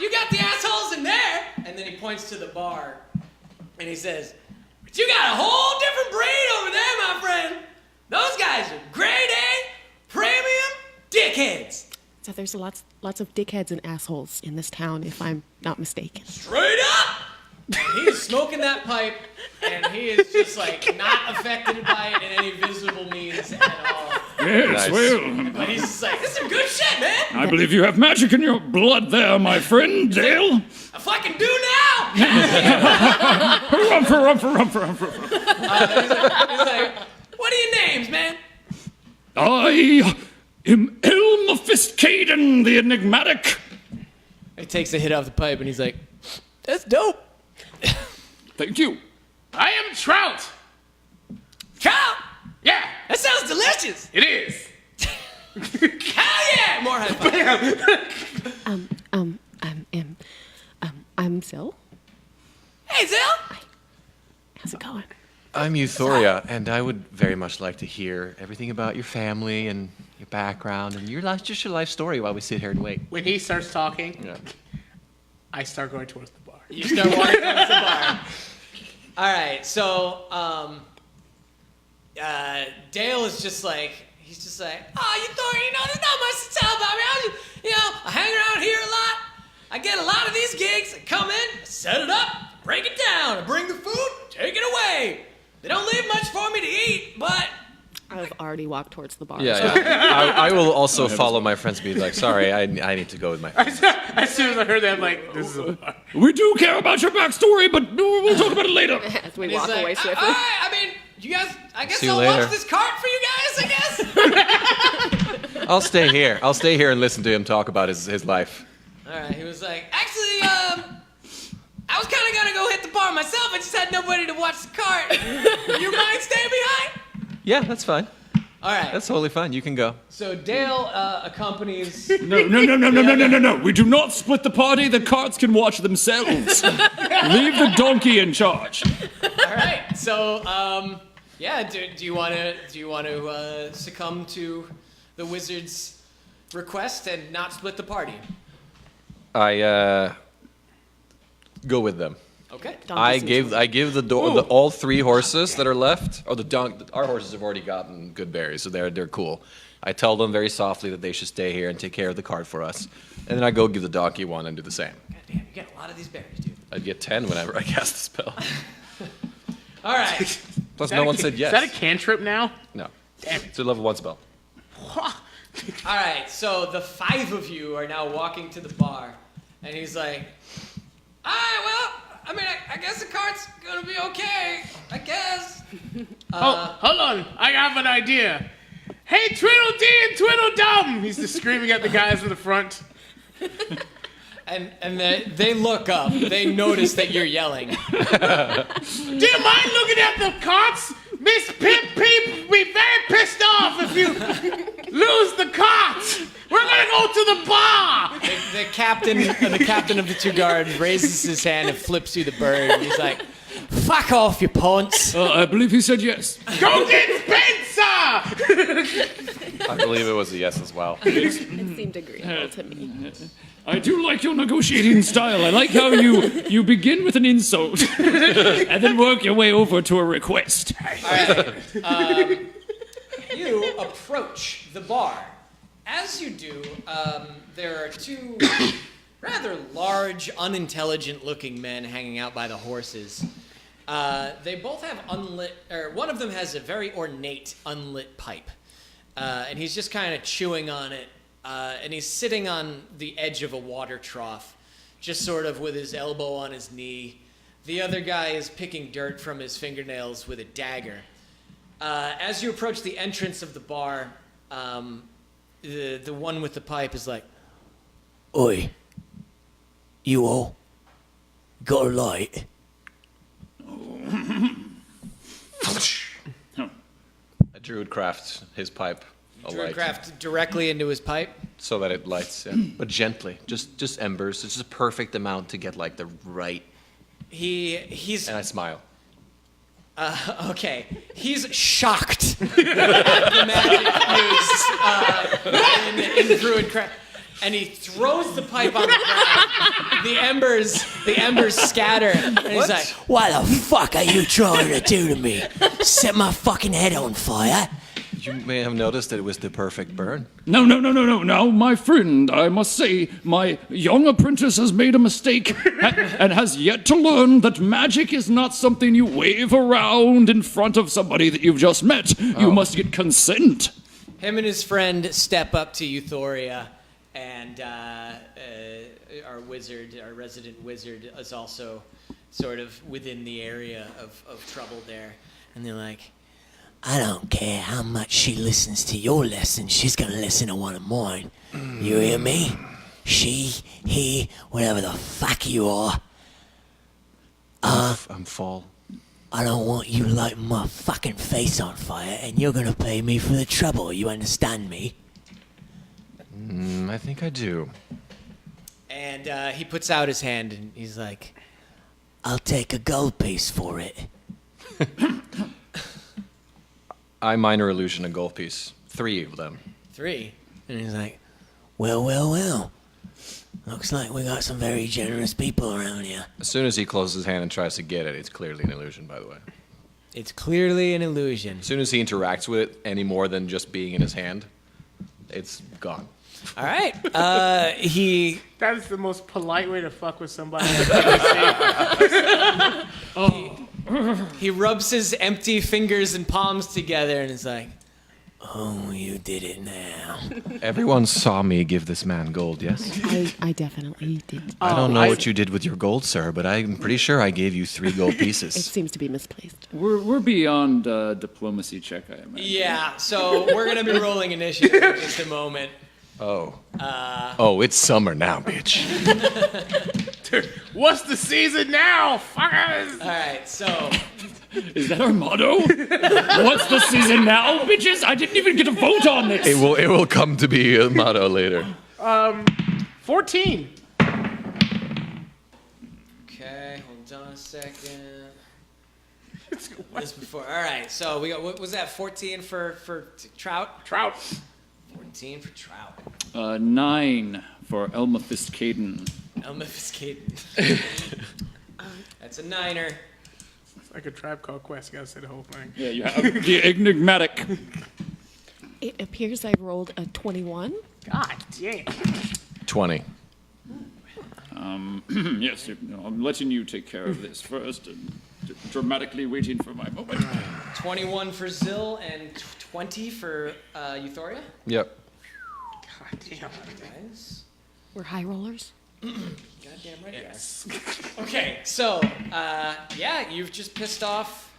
you got the assholes in there." And then he points to the bar, and he says, "But you got a whole different breed over there, my friend. Those guys are grade A, premium dickheads. So there's lots of dickheads and assholes in this town, if I'm not mistaken. Straight up!" And he is smoking that pipe, and he is just like not affected by it in any visible means at all. Yes, Nice. well, But he's just like, "This is some good shit, man. I believe you have magic in your blood there, my friend, Dale. I fucking do now." Rumfer. He's like, "What are your names, man?" I am Elmifistkadien the Enigmatic. He takes a hit off the pipe, and he's like, "That's dope. Thank you. I am Traut. Trout, Yeah, that sounds delicious. it is. Hell yeah!" More high five. I'm Zzil. "Hey, Zzil." How's it going? I'm Uthoria, and I would very much like to hear everything about your family and your background and your life, just your life story while we sit here and wait. When he starts talking, Yeah. I start going towards the bar. You start walking towards the bar. All right, so Dale is just like, he's just like, "Oh, Uthoria, there's not much to tell about me. I hang around here a lot. I get a lot of these gigs. I come in, set it up, break it down, I bring the food, take it away. They don't leave much for me to eat, but..." I've already walked towards the bar. Yeah, I will also follow my friends. Be like, sorry, I need to go with my friends. As soon as I heard that, I'm like, this is a bar. We do care about your backstory, but we'll talk about it later. As we And he's walk like, away "All swiftly. right, I mean, you guys, I guess See you I'll later." watch this cart for you guys, I guess." I'll stay here. I'll stay here and listen to him talk about his life. All right, he was like, "Actually, I was kind of gonna go hit the bar myself. I just had nobody to watch the cart. You mind staying behind?" Yeah, that's fine. All right. That's totally fine. You can go. So Dale accompanies. No. We do not split the party. The carts can watch themselves. Leave the donkey in charge. All right. So do you want to succumb to the wizard's request and not split the party? I go with them. Okay. I give all three horses that are left. Oh, our horses have already gotten good berries, so they're cool. I tell them very softly that they should stay here and take care of the cart for us, and then I go give the donkey one and do the same. God damn, you get a lot of these berries, dude. I'd get 10 whenever I cast the spell. All right. Plus, no one said yes. Is that a cantrip now? No. Damn it. It's a level 1 spell. All right. So the 5 of you are now walking to the bar, and he's like, "All right, well, I mean, I guess the cart's gonna be okay. I guess." Hold on. I have an idea. Hey, Twiddledee and Twiddledum! He's just screaming at the guys in the front. And they look up. They notice that you're yelling. Do you mind looking at the carts? Miss Pip Peep will be very pissed off if you lose the carts. We're gonna go to the bar. The captain of the 2 guards raises his hand and flips you the bird. And he's like, "Fuck off, you ponce." I believe he said yes. Go get Spencer! I believe it was a yes as well. It seemed agreeable to me. I do like your negotiating style. I like how you begin with an insult and then work your way over to a request. All right. You approach the bar. As you do, there are 2 rather large, unintelligent-looking men hanging out by the horses. They both have unlit, or one of them has a very ornate, unlit pipe. And he's just kind of chewing on it. And he's sitting on the edge of a water trough, just sort of with his elbow on his knee. The other guy is picking dirt from his fingernails with a dagger. As you approach the entrance of the bar, the one with the pipe is like, Oi, you all got a light? A druid crafts his pipe a light craft directly into his pipe. so that it lights, yeah. But gently, just embers. It's just a perfect amount to get like the right. He's And I smile. okay. He's shocked at the magic used in druid craft, and he throws the pipe on the ground. The embers scatter, and he's like, What the fuck are you trying to do to me? Set my fucking head on fire? You may have noticed that it was the perfect burn. No. Now, my friend, I must say, my young apprentice has made a mistake and has yet to learn that magic is not something you wave around in front of somebody that you've just met. You must get consent. him and his friend step up to Uthoria, and our resident wizard, is also sort of within the area of trouble there. And they're like, I don't care how much she listens to your lessons, she's gonna listen to one of mine. You hear me? She, he, whatever the fuck you are. I'm full. I don't want you lighting my fucking face on fire, and you're gonna pay me for the trouble, you understand me? I think I do. and he puts out his hand, and he's like, I'll take a gold piece for it. I minor illusion a gold piece. 3 of them. 3. And he's like, well. Looks like we got some very generous people around here. As soon as he closes his hand and tries to get it, it's clearly an illusion, by the way. It's clearly an illusion. As soon as he interacts with it any more than just being in his hand, it's gone. All right. He That is the most polite way to fuck with somebody I've ever seen. he rubs his empty fingers and palms together, and is like, Oh, you did it now. Everyone saw me give this man gold, yes? I definitely did. I don't know what you did with your gold, sir, but I'm pretty sure I gave you 3 gold It pieces. seems to be misplaced. We're beyond diplomacy check, I imagine. yeah. So we're gonna be rolling initiative in just a moment. Oh, it's summer now, bitch. What's the season now, fuckers? All right. So Is that our motto? What's the season now, bitches? I didn't even get a vote on this. It will come to be a motto later. 14. okay, hold on a second. This before. All right. So we got, what was that? 14 for Traut. Traut. 14 for Traut. 9 for Elmifistkadien. Elmifistkadien. That's a 9er. It's like a Tribe Called Quest. You gotta say the whole thing. Yeah, you have the enigmatic. It appears I rolled a 21. God damn. 20. Yes, I'm letting you take care of this first, and dramatically waiting for my moment. 21 for Zzil and 20 for Uthoria. Yep. God damn. Guys. We're high rollers. Goddamn right. Yes. Okay, so yeah, you've just pissed off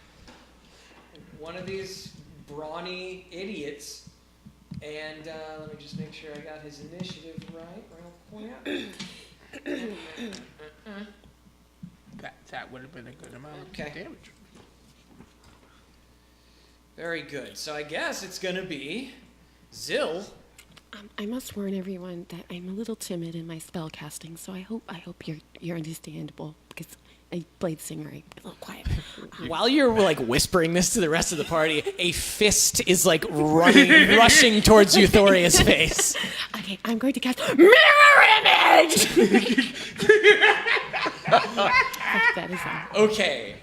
one of these brawny idiots, and let me just make sure I got his initiative right. Real quick. That would have been a good amount of damage. Very good. So I guess it's gonna be Zzil. I must warn everyone that I'm a little timid in my spell casting, so I hope you're understandable because I played singer. I'm a little quiet. While you're like whispering this to the rest of the party, a fist is like rushing towards Euthoria's face. Okay, I'm going to cast mirror image. That is all. Okay.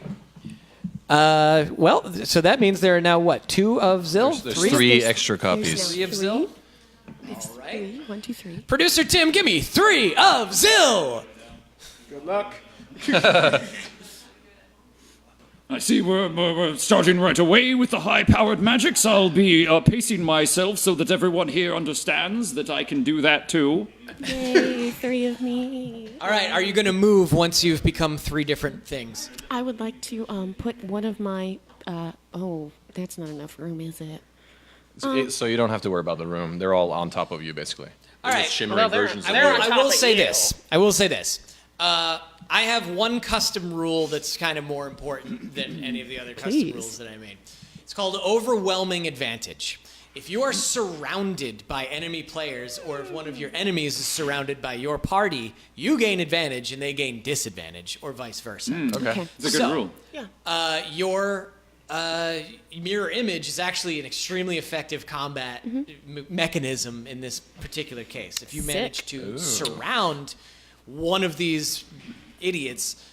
Well, so that means there are now what? 2 of Zzil? There's 3? three extra copies. 3 of Zzil. All right. 1, 2, 3. Producer Tim, give me 3 of Zzil. Good luck. I see we're starting right away with the high-powered magics. I'll be pacing myself so that everyone here understands that I can do that too. Yay, 3 of me. All right, are you going to move once you've become 3 different things? I would like to put one of my. Oh, that's not enough room, is it? So you don't have to worry about the room. They're all on top of you, basically. All right. Shimmering versions of you. I will say this. I have one custom rule that's kind of more important than any of the other custom rules that I made. It's called overwhelming advantage. If you are surrounded by enemy players, or if one of your enemies is surrounded by your party, you gain advantage and they gain disadvantage, or vice versa. Okay. It's a good rule. Yeah. Your mirror image is actually an extremely effective combat mechanism in this particular case. If you manage to surround one of these idiots,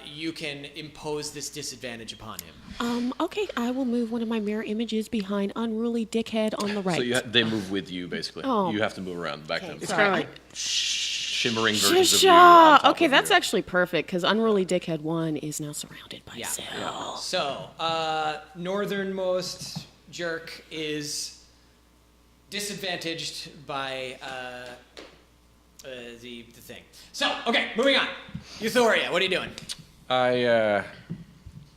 you can impose this disadvantage upon him. Okay, I will move one of my mirror images behind unruly dickhead on the right. So they move with you, basically. Oh. You have to move around back to them. It's kind of like Shimmering versions of you. On top Okay, of that's you. actually perfect because unruly dickhead 1 is now surrounded by Zzil. So, northernmost jerk is disadvantaged by the thing. So, okay, moving on. Uthoria, what are you doing? I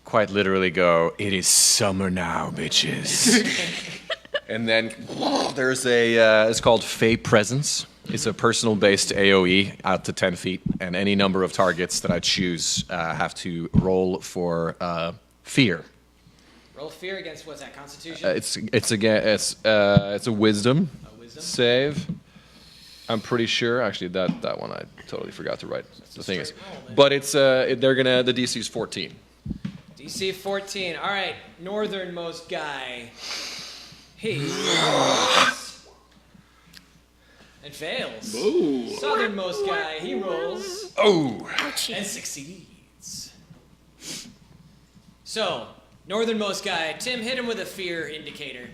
quite literally go, "It is summer now, bitches." And then there's it's called Fey Presence. It's a personal-based AoE out to 10 feet, and any number of targets that I choose have to roll for fear. Roll fear against what's that? Constitution. It's a wisdom save. I'm pretty sure. Actually, that one I totally forgot to write. The thing is, but it's the DC is 14. DC 14. All right, northernmost guy. He and fails. Ooh. Southernmost guy, he rolls and succeeds. So, northernmost guy, Tim, hit him with a fear indicator.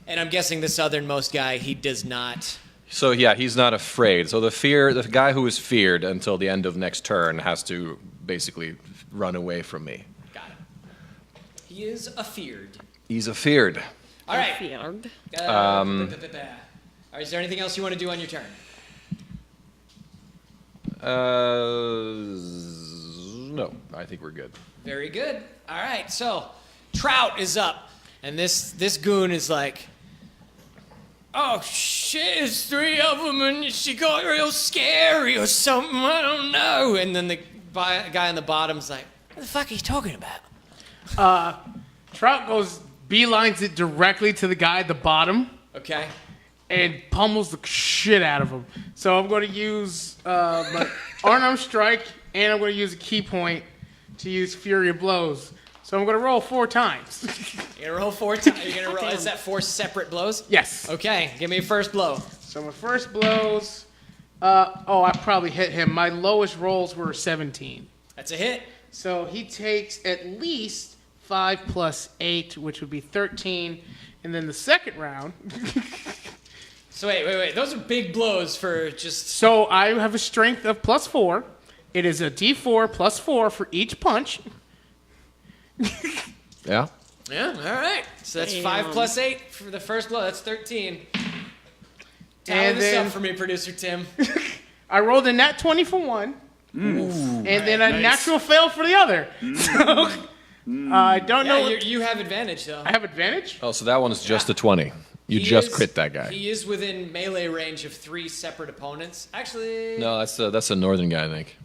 And I'm guessing the southernmost guy, he does not. So yeah, he's not afraid. So the guy who is feared until the end of next turn has to basically run away from me. Got it. He is afeared. He's afeared. All right. Feared. All right, is there anything else you want to do on your turn? No, I think we're good. Very good. All right, so Traut is up, and this goon is like, "Oh shit, it's 3 of them, and she got real scary or something. I don't know." And then the guy on the bottom's like, "What the fuck are you talking about?" Traut beelines it directly to the guy at the bottom Okay. and pummels the shit out of him. So I'm going to use my unarmed strike, and I'm going to use a key point to use Fury of Blows. So I'm going to roll 4 times. You're gonna roll 4 times. You're gonna roll. Is that 4 separate blows? Yes. Okay. Give me your first blow. So my first blows. I probably hit him. My lowest rolls were 17. That's a hit. So he takes at least 5 plus 8, which would be 13. And then the second round, So wait. Those are big blows for just. So I have a strength of +4. It is a D4 +4 for each punch. Yeah. Yeah. All right. So that's 5 plus 8 for the first blow. That's 13. Tally this up for me, producer Tim. I rolled a nat 20 for one, and then a natural fail for the other. So I don't know. You have advantage though. I have advantage. Oh, so that one is just a 20. You crit that guy. He is within melee range of 3 separate opponents. Actually. No, that's a northern guy, I think.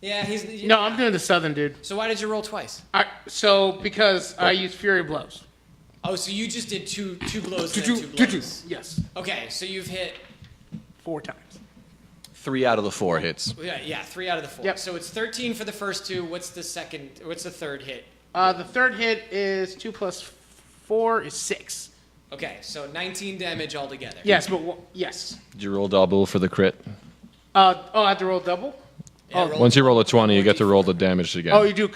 Yeah, he's. No, I'm doing the southern dude. So why did you roll twice? Because I used fury blows. Oh, so you just did two blows and then 2 blows. Yes. Okay, so you've hit 4 times. 3 out of the 4 hits. Yeah, 3 out of the 4. Yep. So it's 13 for the first 2. What's the third hit? The third hit is 2 + 4 is 6. Okay, so 19 damage altogether. Yes, but yes. Did you roll double for the crit? I have to roll double. Yeah, Once you roll a 20, you get to roll the damage again. Oh, you do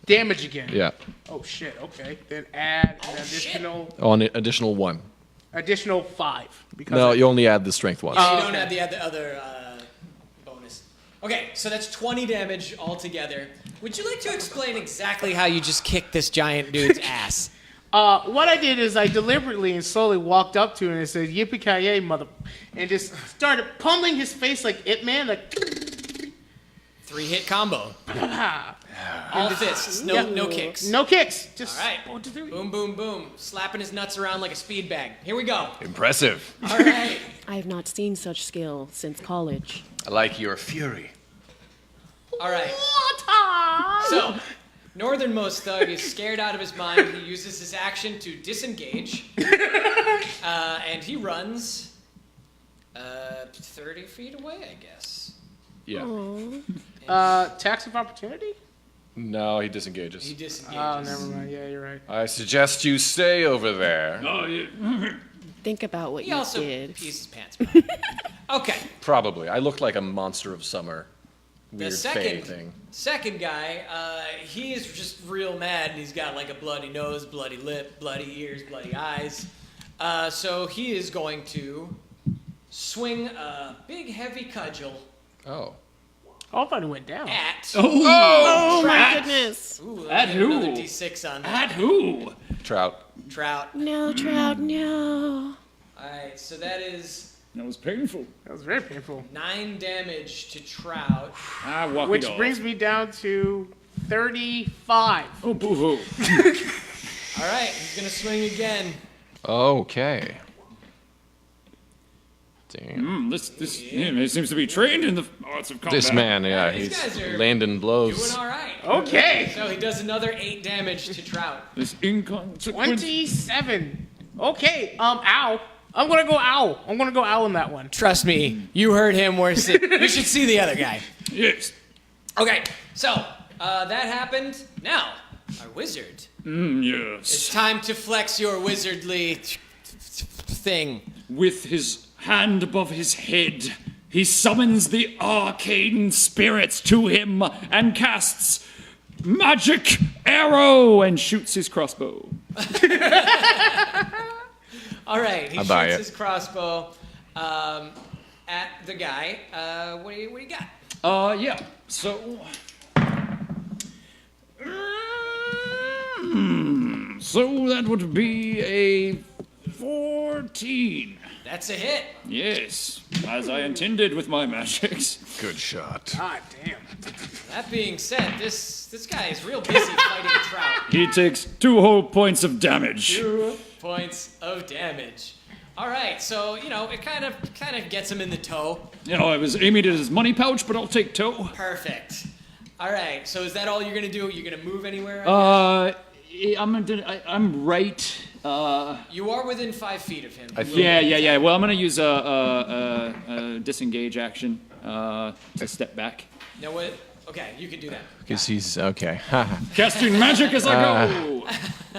damage again. Yeah. Oh shit. Okay. Then add an additional. Oh, an additional 1. Additional 5. Because No, you only add the strength once. You don't have the other bonus. Okay, so that's 20 damage altogether. Would you like to explain exactly how you just kicked this giant dude's ass? What I did is I deliberately and slowly walked up to him and said, "Yippee-ki-yay, mother," and just started pummeling his face like Ip Man, like. 3-hit combo. All fists, no kicks. No kicks. Just All right. Boom, boom, boom. Slapping his nuts around like a speed bag. Here we go. Impressive. All right. I have not seen such skill since college. I like your fury. All right. So, northernmost thug is scared out of his mind. He uses his action to disengage. And he runs 30 feet away, I guess. Yeah. Tax of opportunity? No, he disengages. He disengages. Oh, never mind. Yeah, you're right. I suggest you stay over there. Oh, yeah. Think about what He you also did. pees his pants. Okay. Probably. I look like a monster of summer. The Weird fey second thing. guy, he is just real mad, and he's got like a bloody nose, bloody lip, bloody ears, bloody eyes. So he is going to swing a big, heavy cudgel Oh. Oh, I thought it went down. at. Oh my goodness. Ooh, At who? Another D6 on that. At who? Trout. Trout. No, Trout, no. Alright, so that is That was painful. That was very painful. 9 damage to Trout. Walk Which it off. brings me down to 35. Oh, boo-hoo. Alright, he's gonna swing again. Okay. Damn. He seems to be trained in the arts of combat. This man, yeah, These he's guys are landing blows. Doing alright. Okay. So he does another 8 damage to Trout. This inconsequent... 27. Okay. Ow. I'm gonna go owl. I'm gonna go owl in that one. Trust me, you heard him worse than... You should see the other guy. Yes. Okay, so that happened. Now, our wizard. Yes. It's time to flex your wizardly thing. With his hand above his head, he summons the arcane spirits to him and casts magic arrow and shoots his crossbow. All right, he I buy shoots it. his crossbow at the guy. What do you got? Yeah. So. So that would be a 14. That's a hit. Yes, as I intended with my magics. Good shot. God damn. That being said, this guy is real busy fighting Trout. He takes 2 whole points of damage. 2 points of damage. All right, so it kind of gets him in the toe. I was aiming at his money pouch, but I'll take toe. Perfect. All right, so is that all you're gonna do? You're gonna move anywhere? I'm right. You are within 5 feet of him. Yeah. Well, I'm gonna use a disengage action to step back. No, what? Okay, you can do that. Because he's okay. Casting magic as I go.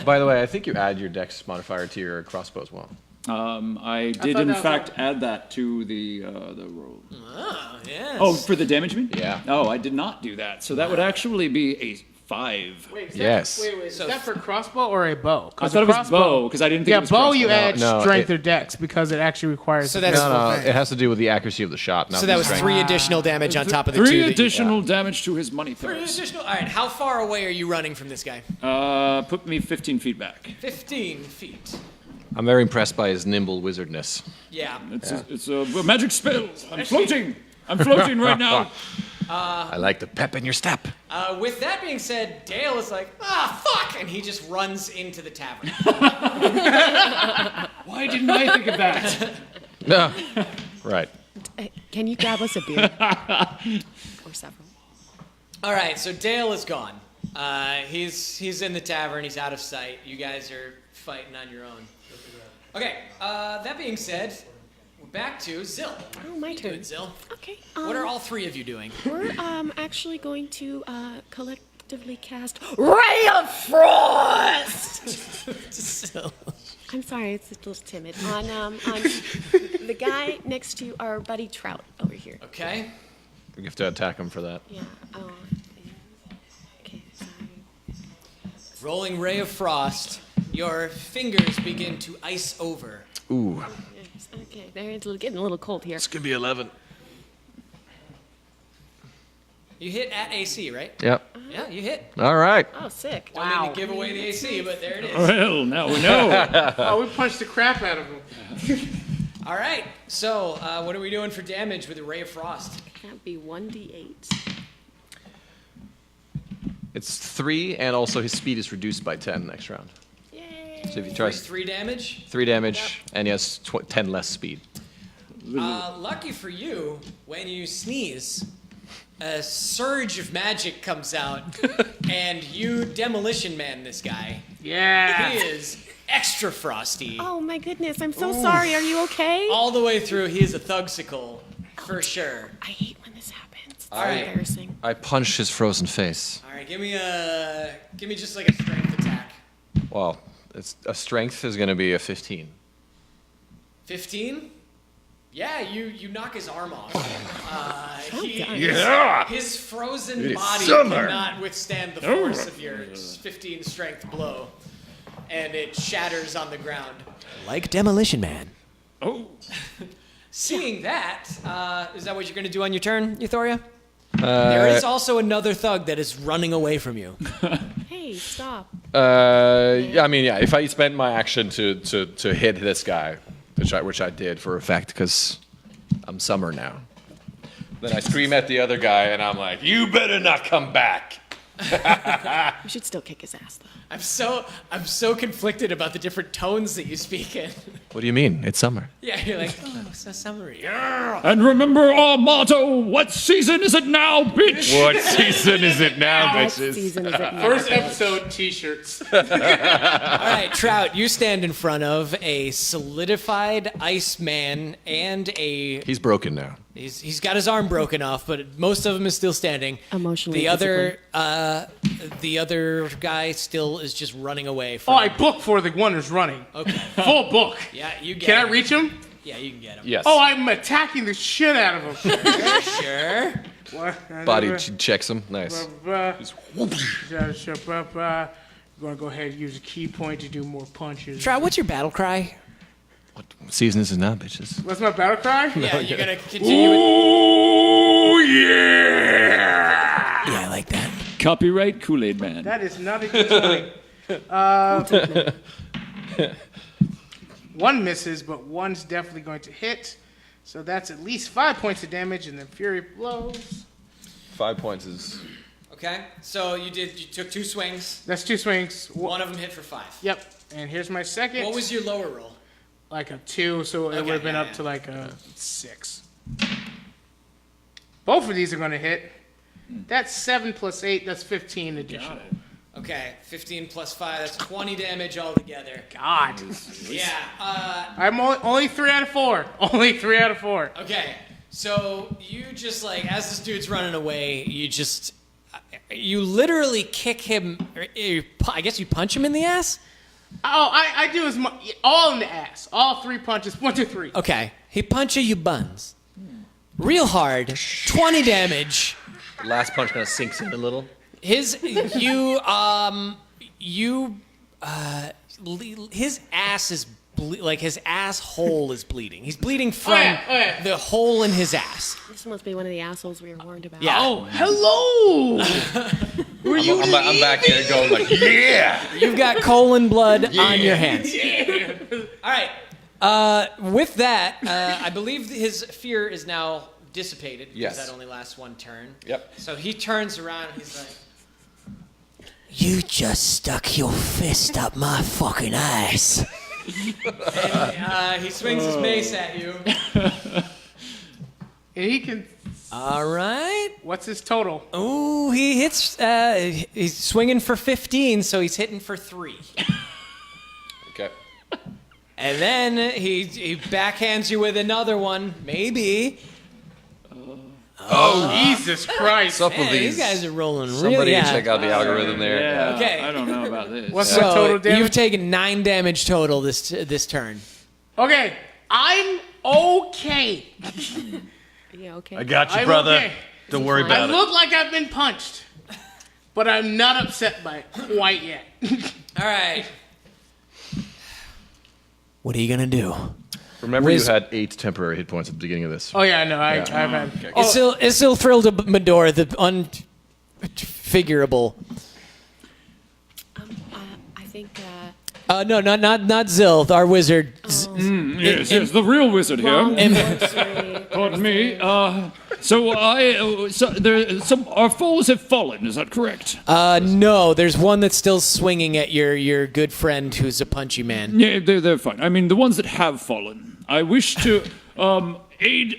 By the way, I think you add your dex modifier to your crossbow as well. I did thought in that was fact add that to the roll. Oh, yes. Oh, for the damage mean? Yeah. Oh, I did not do that. So that would actually be a 5. Wait, Yes. Wait. Is that for crossbow or a bow? I thought it was bow because I didn't think it Yeah, was bow crossbow. you add No, strength it- or dex because it actually requires. So the that's- physical No, thing. it has to do with the accuracy of the shot. Not So the that was strength. 3 additional damage on top of the 2. 3 that you- additional damage to his money 3 purse. additional. All right, how far away are you running from this guy? Put me 15 feet back. 15 feet. I'm very impressed by his nimble wizardness. Yeah. It's a magic spell. I'm floating. I'm floating right now. I like the pep in your step. With that being said, Dale is like, fuck! And he just runs into the tavern. Why didn't I think of that? No. Right. Can you grab us a beer? Or several. All right, so Dale is gone. He's in the tavern. He's out of sight. You guys are fighting on your own. Okay, that being said, we're back to Zzil. Oh, my turn. Doing, Zzil? Okay. What are all 3 of you doing? We're actually going to collectively cast Ray of Frost. Zzil. I'm sorry, it's a little timid. On the guy next to our buddy Traut over here. Okay. We have to attack him for that. Yeah. Oh. Yeah. Okay. Sorry. Rolling Ray of Frost. Your fingers begin to ice over. Ooh. Yes, okay. There, it's getting a little cold here. It's going to be 11. You hit at AC, right? Yep. Yeah, you hit. All right. Oh, sick. Don't mean to give away the AC, but there it is. Well, now we know. Oh, we punched the crap out of him. All right. So, what are we doing for damage with the Ray of Frost? That'd be 1d8. It's 3, and also his speed is reduced by 10 next round. Yay. So if you try 3 damage. 3 damage, and he has 10 less speed. Lucky for you, when you sneeze, a surge of magic comes out, and you demolition man this guy. Yeah. He is extra frosty. Oh my goodness, I'm so sorry. Are you okay? All the way through, he is a thugsicle, for sure. I hate when this happens. It's All right. embarrassing. I punched his frozen face. All right, give me just like a strength attack. Well, it's a strength is going to be a 15. 15? Yeah, you knock his arm off. His frozen body cannot withstand the force of your 15 strength blow, and it shatters on the ground. Like Demolition Man. Oh. Seeing that, is that what you're going to do on your turn, Uthoria? There is also another thug that is running away from you. Hey, stop. Yeah, I mean, yeah. If I spent my action to hit this guy, which I did for a fact, because I'm summer now, then I scream at the other guy, and I'm like, "You better not come back." We should still kick his ass, though. I'm so conflicted about the different tones that you speak in. What do you mean? It's summer. Yeah, you're like, oh, so summery. And remember our motto, what season is it now, bitch? What season is it now, What bitches? season is it now? First episode T-shirts. All right, Traut, you stand in front of a solidified ice man and a... He's broken now. He's got his arm broken off, but most of him is still standing. Emotionally, The other guy still is just running away Oh, from... I book for the one who's running. Okay. Full book. Yeah, you get Can I him. reach him? Yeah, you can get him. Yes. Oh, I'm attacking the shit out of him. Sure. Body checks him. Nice. We're gonna go ahead and use a key point to do more punches. Traut, what's your battle cry? What season is it now, bitches? What's my battle cry? Yeah, you're going to continue with... Oh yeah! Yeah, I like that. Copyright Kool-Aid Man. That is not a good 20. One misses, but one's definitely going to hit. So that's at least 5 points of damage, and then Fury blows. 5 points is... Okay, so you took 2 swings. That's 2 swings. One of them hit for 5. Yep. And here's my second. What was your lower roll? Like a 2, so it Okay, would have been yeah, up to like a 6. Both of these are going to hit. That's 7 plus 8. That's 15 additional. Okay, 15 plus 5, that's 20 damage altogether. God. Yeah, I'm only 3 out of 4. Only 3 out of 4. okay. So you just like, as this dude's running away, you literally kick him, I guess you punch him in the ass? Oh, I do as much. All in the ass. All 3 punches. 1, 2, 3. Okay, he punches you buns. Real hard, 20 damage. Last punch kind of sinks in a little. His ass is his asshole is bleeding. He's bleeding from the hole in his ass. This must be one of the assholes we were warned about. Yeah. Oh, hello. I'm back here going like, yeah. You've got colon blood on your hands. All right. With that, I believe his fear is now dissipated. Yes. Because that only lasts one turn. Yep. So he turns around and he's like, You just stuck your fist up my fucking ass. and he swings his mace at you. And he can. All right. What's his total? Ooh, he hits. He's swinging for 15, so he's hitting for 3. Okay. And then he backhands you with another one, maybe. Oh, Jesus Christ. What's up with Man, these guys are rolling really. Somebody Yeah. check out the algorithm there. Yeah, Okay. I don't know about this. What's So my total damage? you've taken 9 damage total this turn. Okay, I'm okay. Yeah, okay. I got you, I'm brother. okay. Don't worry I about it. look like I've been punched, but I'm not upset by it quite yet. All right. What are you gonna do? Remember, you had 8 temporary hit points at the beginning of this. Oh yeah, no, I've had. Is still thrilled to Medora, the unfigurable. I think. No, not Zzil, our wizard. Yes, the real wizard here. Sorry. Pardon me. Our foes have fallen. Is that correct? No, there's one that's still swinging at your good friend who's a punchy man. Yeah, they're fine. I mean, the ones that have fallen. I wish to aid,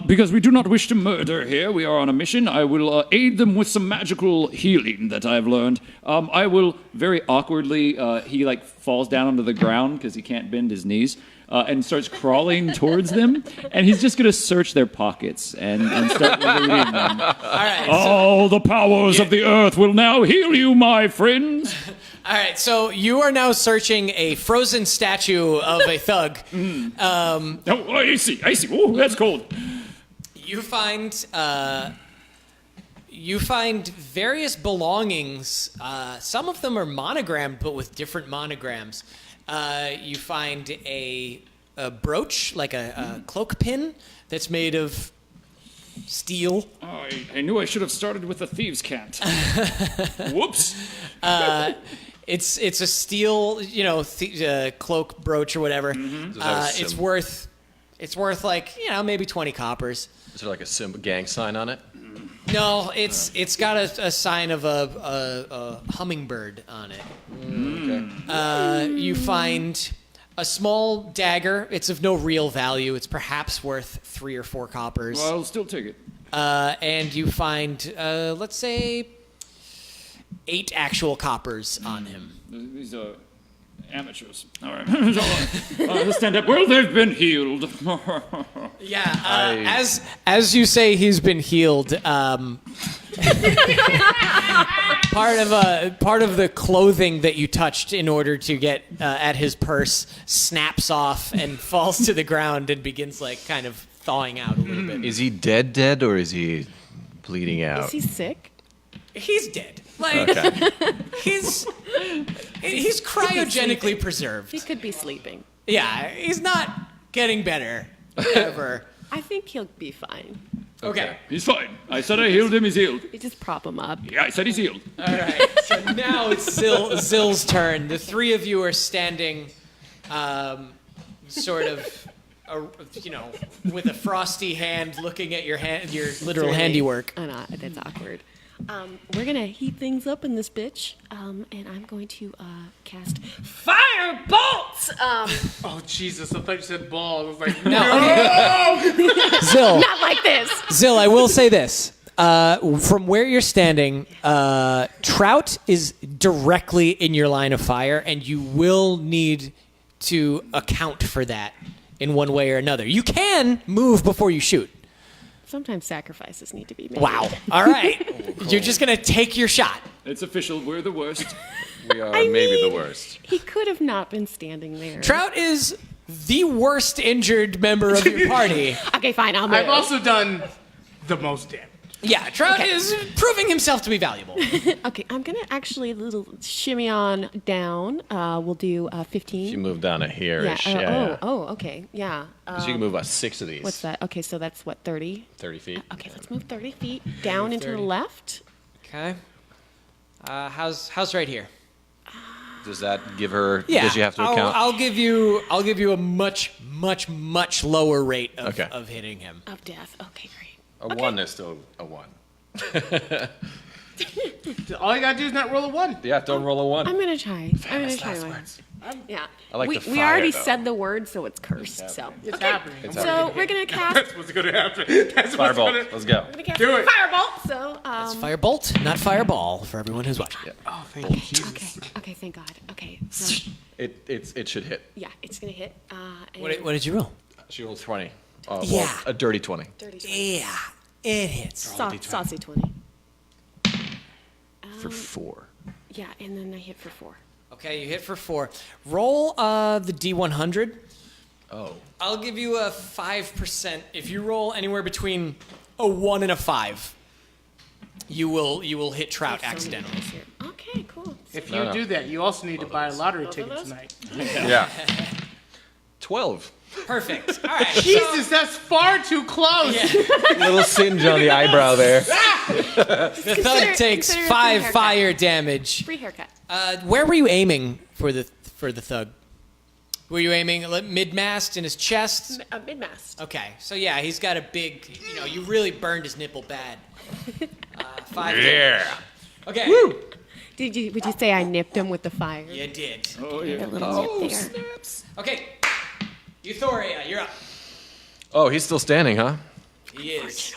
because we do not wish to murder here. We are on a mission. I will aid them with some magical healing that I've learned. I will very awkwardly, he like falls down onto the ground because he can't bend his knees. And starts crawling towards them, and he's just gonna search their pockets and start looting them. All right. All the powers of the earth will now heal you, my friends. All right, so you are now searching a frozen statue of a thug. Oh, I see. Oh, that's cold. You find various belongings. Some of them are monogrammed, but with different monograms. You find a brooch, like a cloak pin, that's made of steel. I knew I should have started with the thieves' cant. Whoops. It's a steel, cloak brooch or whatever. It's worth like maybe 20 coppers. Is there like a gang sign on it? No, it's got a sign of a hummingbird on it. Okay. You find a small dagger. It's of no real value. It's perhaps worth 3 or 4 coppers. Well, I'll still take it. And you find, let's say, 8 actual coppers on him. These are amateurs. All right. Let's stand up. Well, they've been healed. Yeah. As you say, he's been healed. Part of the clothing that you touched in order to get at his purse snaps off and falls to the ground and begins like kind of thawing out a little bit. Is he dead, or is he bleeding out? Is he sick? He's dead. Like Okay. he's cryogenically preserved. He could be sleeping. Yeah, he's not getting better ever. I think he'll be fine. Okay. He's fine. I said I healed him. He's healed. You just prop him up. Yeah, I said he's healed. All right. So now it's Zzil's turn. The 3 of you are standing, sort of, with a frosty hand, looking at your literal handiwork. Oh, no, that's awkward. We're gonna heat things up in this bitch, and I'm going to cast fire bolts. Oh Jesus! I thought you said balls. I was like, Zzil, Not like this. Zzil, I will say this. From where you're standing, Traut is directly in your line of fire, and you will need to account for that in one way or another. You can move before you shoot. Sometimes sacrifices need to be made. Wow. All right. You're just going to take your shot. It's official. We're the worst. We are maybe the worst. He could have not been standing there. Traut is the worst injured member of your party. Okay, fine. I'll move. I've also done the most damage. Yeah, Traut is proving himself to be valuable. Okay, I'm gonna actually little shimmy on down. We'll do 15. You move down to here. Yeah. Okay. Yeah. So you can move about 6 of these. What's that? Okay, so that's what 30. 30 feet. Okay, let's move 30 feet down into the 30. left. Okay. How's right here? Does that give her? Yeah. Does she have to account? I'll give you a much lower rate of hitting him. Of death. Okay, great. A 1 is still a 1. All you gotta do is not roll a 1. Yeah, don't roll a 1. I'm gonna try. Yeah. I like we, the we fire, already though. said the word, so it's cursed. So It's happening. so we're gonna cast. That's what's gonna happen. That's what's Firebolt. gonna. Let's go. We're gonna cast Do it. Firebolt. So It's firebolt, not fireball, for everyone who's watching. Oh, thank you, Jesus. Okay. Thank God. Okay. So It should hit. yeah, it's gonna hit. And What did you roll? She rolled 20. Yeah. Well, a dirty 20. 30. Yeah, it hits. Saucy 20. For 4. Yeah, and then I hit for 4. Okay, you hit for 4. Roll the D100. Oh. I'll give you a 5%. If you roll anywhere between a 1 and a 5, you will hit Traut accidentally. Okay, cool. If you do that, you also need to buy a lottery ticket tonight. Yeah. 12. Perfect. All right. Jesus, that's far too close. Little singe on the eyebrow there. The thug takes consider it a free 5 haircut. fire damage. Free haircut. Where were you aiming for the thug? Were you aiming mid-mast in his chest? Mid-mast. Okay, so yeah, he's got a big. You really burned his nipple bad. 5. Yeah. Okay. Would you say I nipped him with the fire? You did. A little nip there. Okay. Uthoria, you're up. Oh, he's still standing, huh? He is.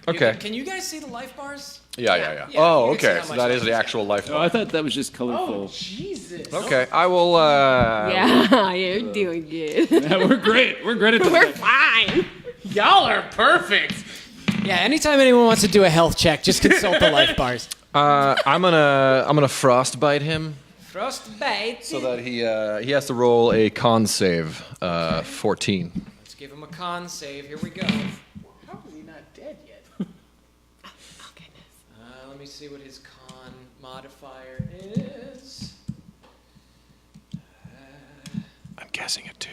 Okay. Can you guys see the life bars? Yeah. Yeah, Oh, you can see okay. how So much that life is the is. actual life Oh, bar. I thought that was just colorful. Jesus. Okay, I will. Yeah, you're doing good. Yeah, we're great. We're great at this. We're fine. Y'all are perfect. Yeah. Anytime anyone wants to do a health check, just consult the life bars. I'm gonna frostbite him Frostbite. so that he has to roll a con save. 14. Let's give him a con save. Here we go. How is he not dead yet? Oh, goodness. Let me see what his con modifier is. I'm guessing a 2.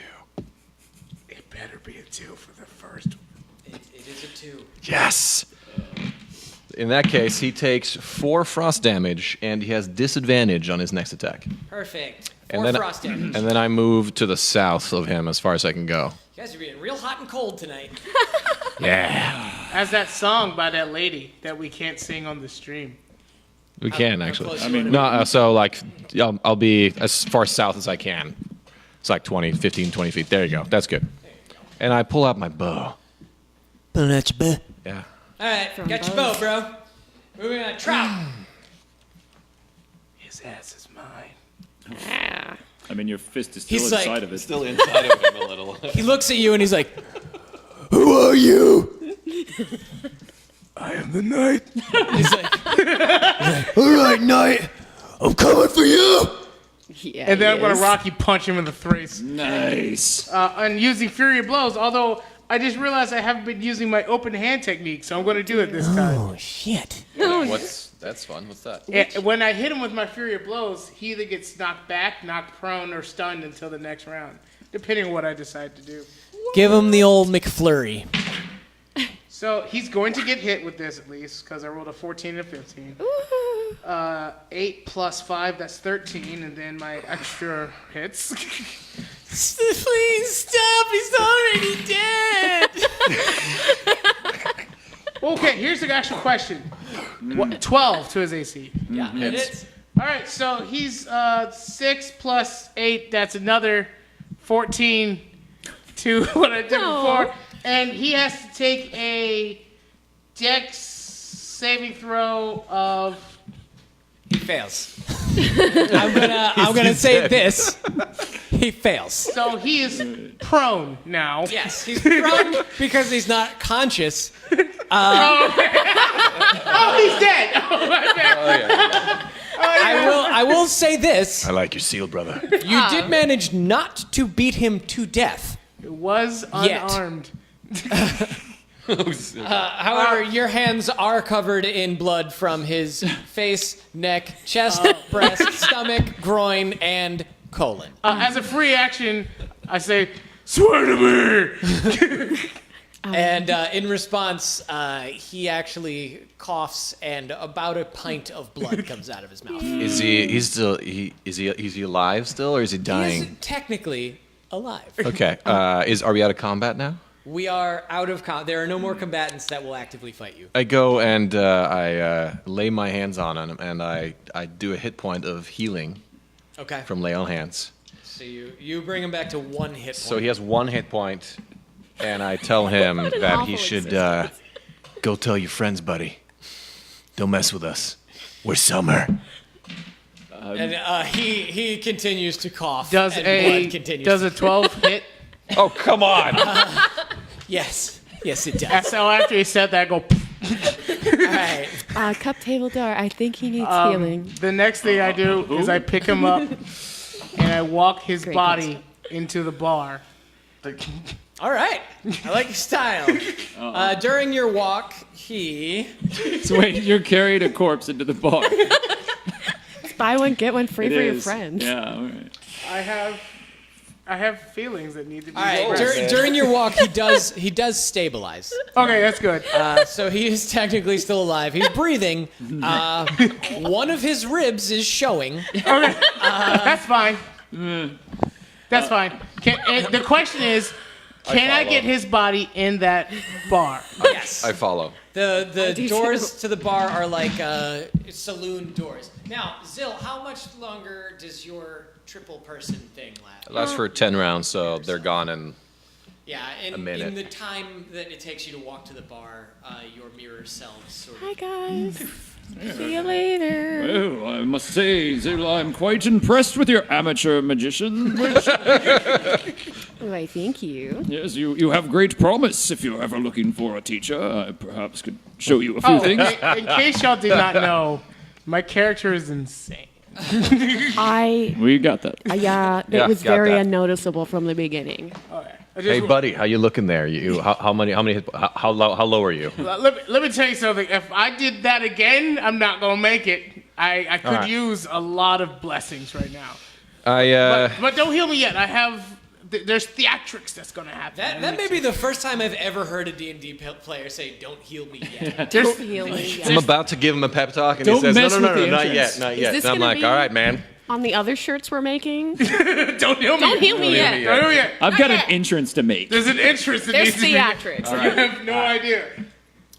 It better be a 2 for the first one. It is a 2. Yes. In that case, he takes 4 frost damage and he has disadvantage on his next attack. Perfect. And 4 then, frost damage. and then I move to the south of him as far as I can go. You guys are being real hot and cold tonight. Yeah. As that song by that lady that we can't sing on the stream. We can actually. close you No, so like I'll be as far south as I can. It's like 15, 20 feet. There you go. That's good. And I pull out my bow. Pulling out your bow. Yeah. All right, got your bow, bro. Moving on. Traut. His ass is mine. I mean, your fist is still He's inside like- of it. Still inside of him a little. He looks at you and he's like, "Who are you?" I am the knight. He's like, "All right, knight, I'm coming for you." Yeah, And then I'm going yes. to Rocky punch him in the face. Nice. And using Fury of Blows, although I just realized I haven't been using my open hand technique, so I'm going to do it this time. Oh shit. That's fun. What's that? And when I hit him with my Fury of Blows, he either gets knocked back, knocked prone, or stunned until the next round, depending on what I decide to do. Give him the old McFlurry. So he's going to get hit with this at least, because I rolled a 14 and a 15. 8 plus 5, that's 13, and then my extra hits. Please stop. He's already dead. Okay, here's the actual question. What, 12 to his AC. Yeah, it is. All right, so he's 6 plus 8, that's another 14 to what I did before. And he has to take a Dex saving throw of... He fails. I'm gonna say this. He fails. So he is prone now. Yes, he's prone because he's not conscious. Oh, he's dead. Oh, my bad. I will say this. I like your seal, brother. You did manage not to beat him to death. It was Yet. unarmed. However, your hands are covered in blood from his face, neck, chest, breast, stomach, groin, and colon. As a free action, I say, "Swear to me." And in response, he actually coughs, and about a pint of blood comes out of his mouth. Is he alive still, or is he He dying? is technically alive. Okay. Are we out of combat now? We are out of there are no more combatants that will actively fight you. I go and I lay my hands on him, and I do a hit point of healing Okay. from lay on hands. So you bring him back to 1 hit point. So he has 1 hit point, and I tell him What an that awful he should existence. go tell your friends, buddy. Don't mess with us. We're summer. And he continues to cough. Does and a blood continues. does a 12 hit? Oh, come on. Yes, it does. So after he said that, I go. All right. Cup table door. I think he needs healing. The next thing I do is I pick him up and I walk his Great body into the bar. All right. I like your style. During your walk, he. So wait, you're carried a corpse into the bar. Buy one, get one free It for your is. friends. Yeah, all right. I have feelings that need to be. All right. addressed. During your walk, he does stabilize. Okay, that's good. So he is technically still alive. He's breathing. One of his ribs is showing. Okay, that's fine. That's fine. The question is, can I get his body in that bar? Yes. I follow. The do doors too. to the bar are like saloon doors. Now, Zzil, how much longer does your triple person thing last? It lasts for 10 rounds, so they're gone in Yeah, a minute. in the time that it takes you to walk to the bar, your mirror selves sort Hi of. guys. See you later. Well, I must say, Zzil, I'm quite impressed with your amateur magician. Which, Why, thank you. yes, you have great promise. If you're ever looking for a teacher, I perhaps could show you a few things. In case y'all did not know, my character is insane. We got that. Yeah, Yeah, it was got very that. unnoticeable from the beginning. Hey, buddy, how you looking there? How many how low are you? Let me tell you something. If I did that again, I'm not gonna make it. I could right. use a lot of blessings right now. I But don't heal me yet. I have. There's theatrics that's gonna happen. That may be the first time I've ever heard a D&D player say, "Don't heal me yet." There's, Healing. I'm about to give him a pep talk, and he Don't says, mess "No, with the not entrance. yet, not Is yet." this And I'm gonna like, be- "All right, man." On the other shirts we're making, don't heal me. don't heal me yet. Don't heal me yet. I've got an yet. entrance to make. There's an entrance that There's needs to be. theatrics. I have no idea.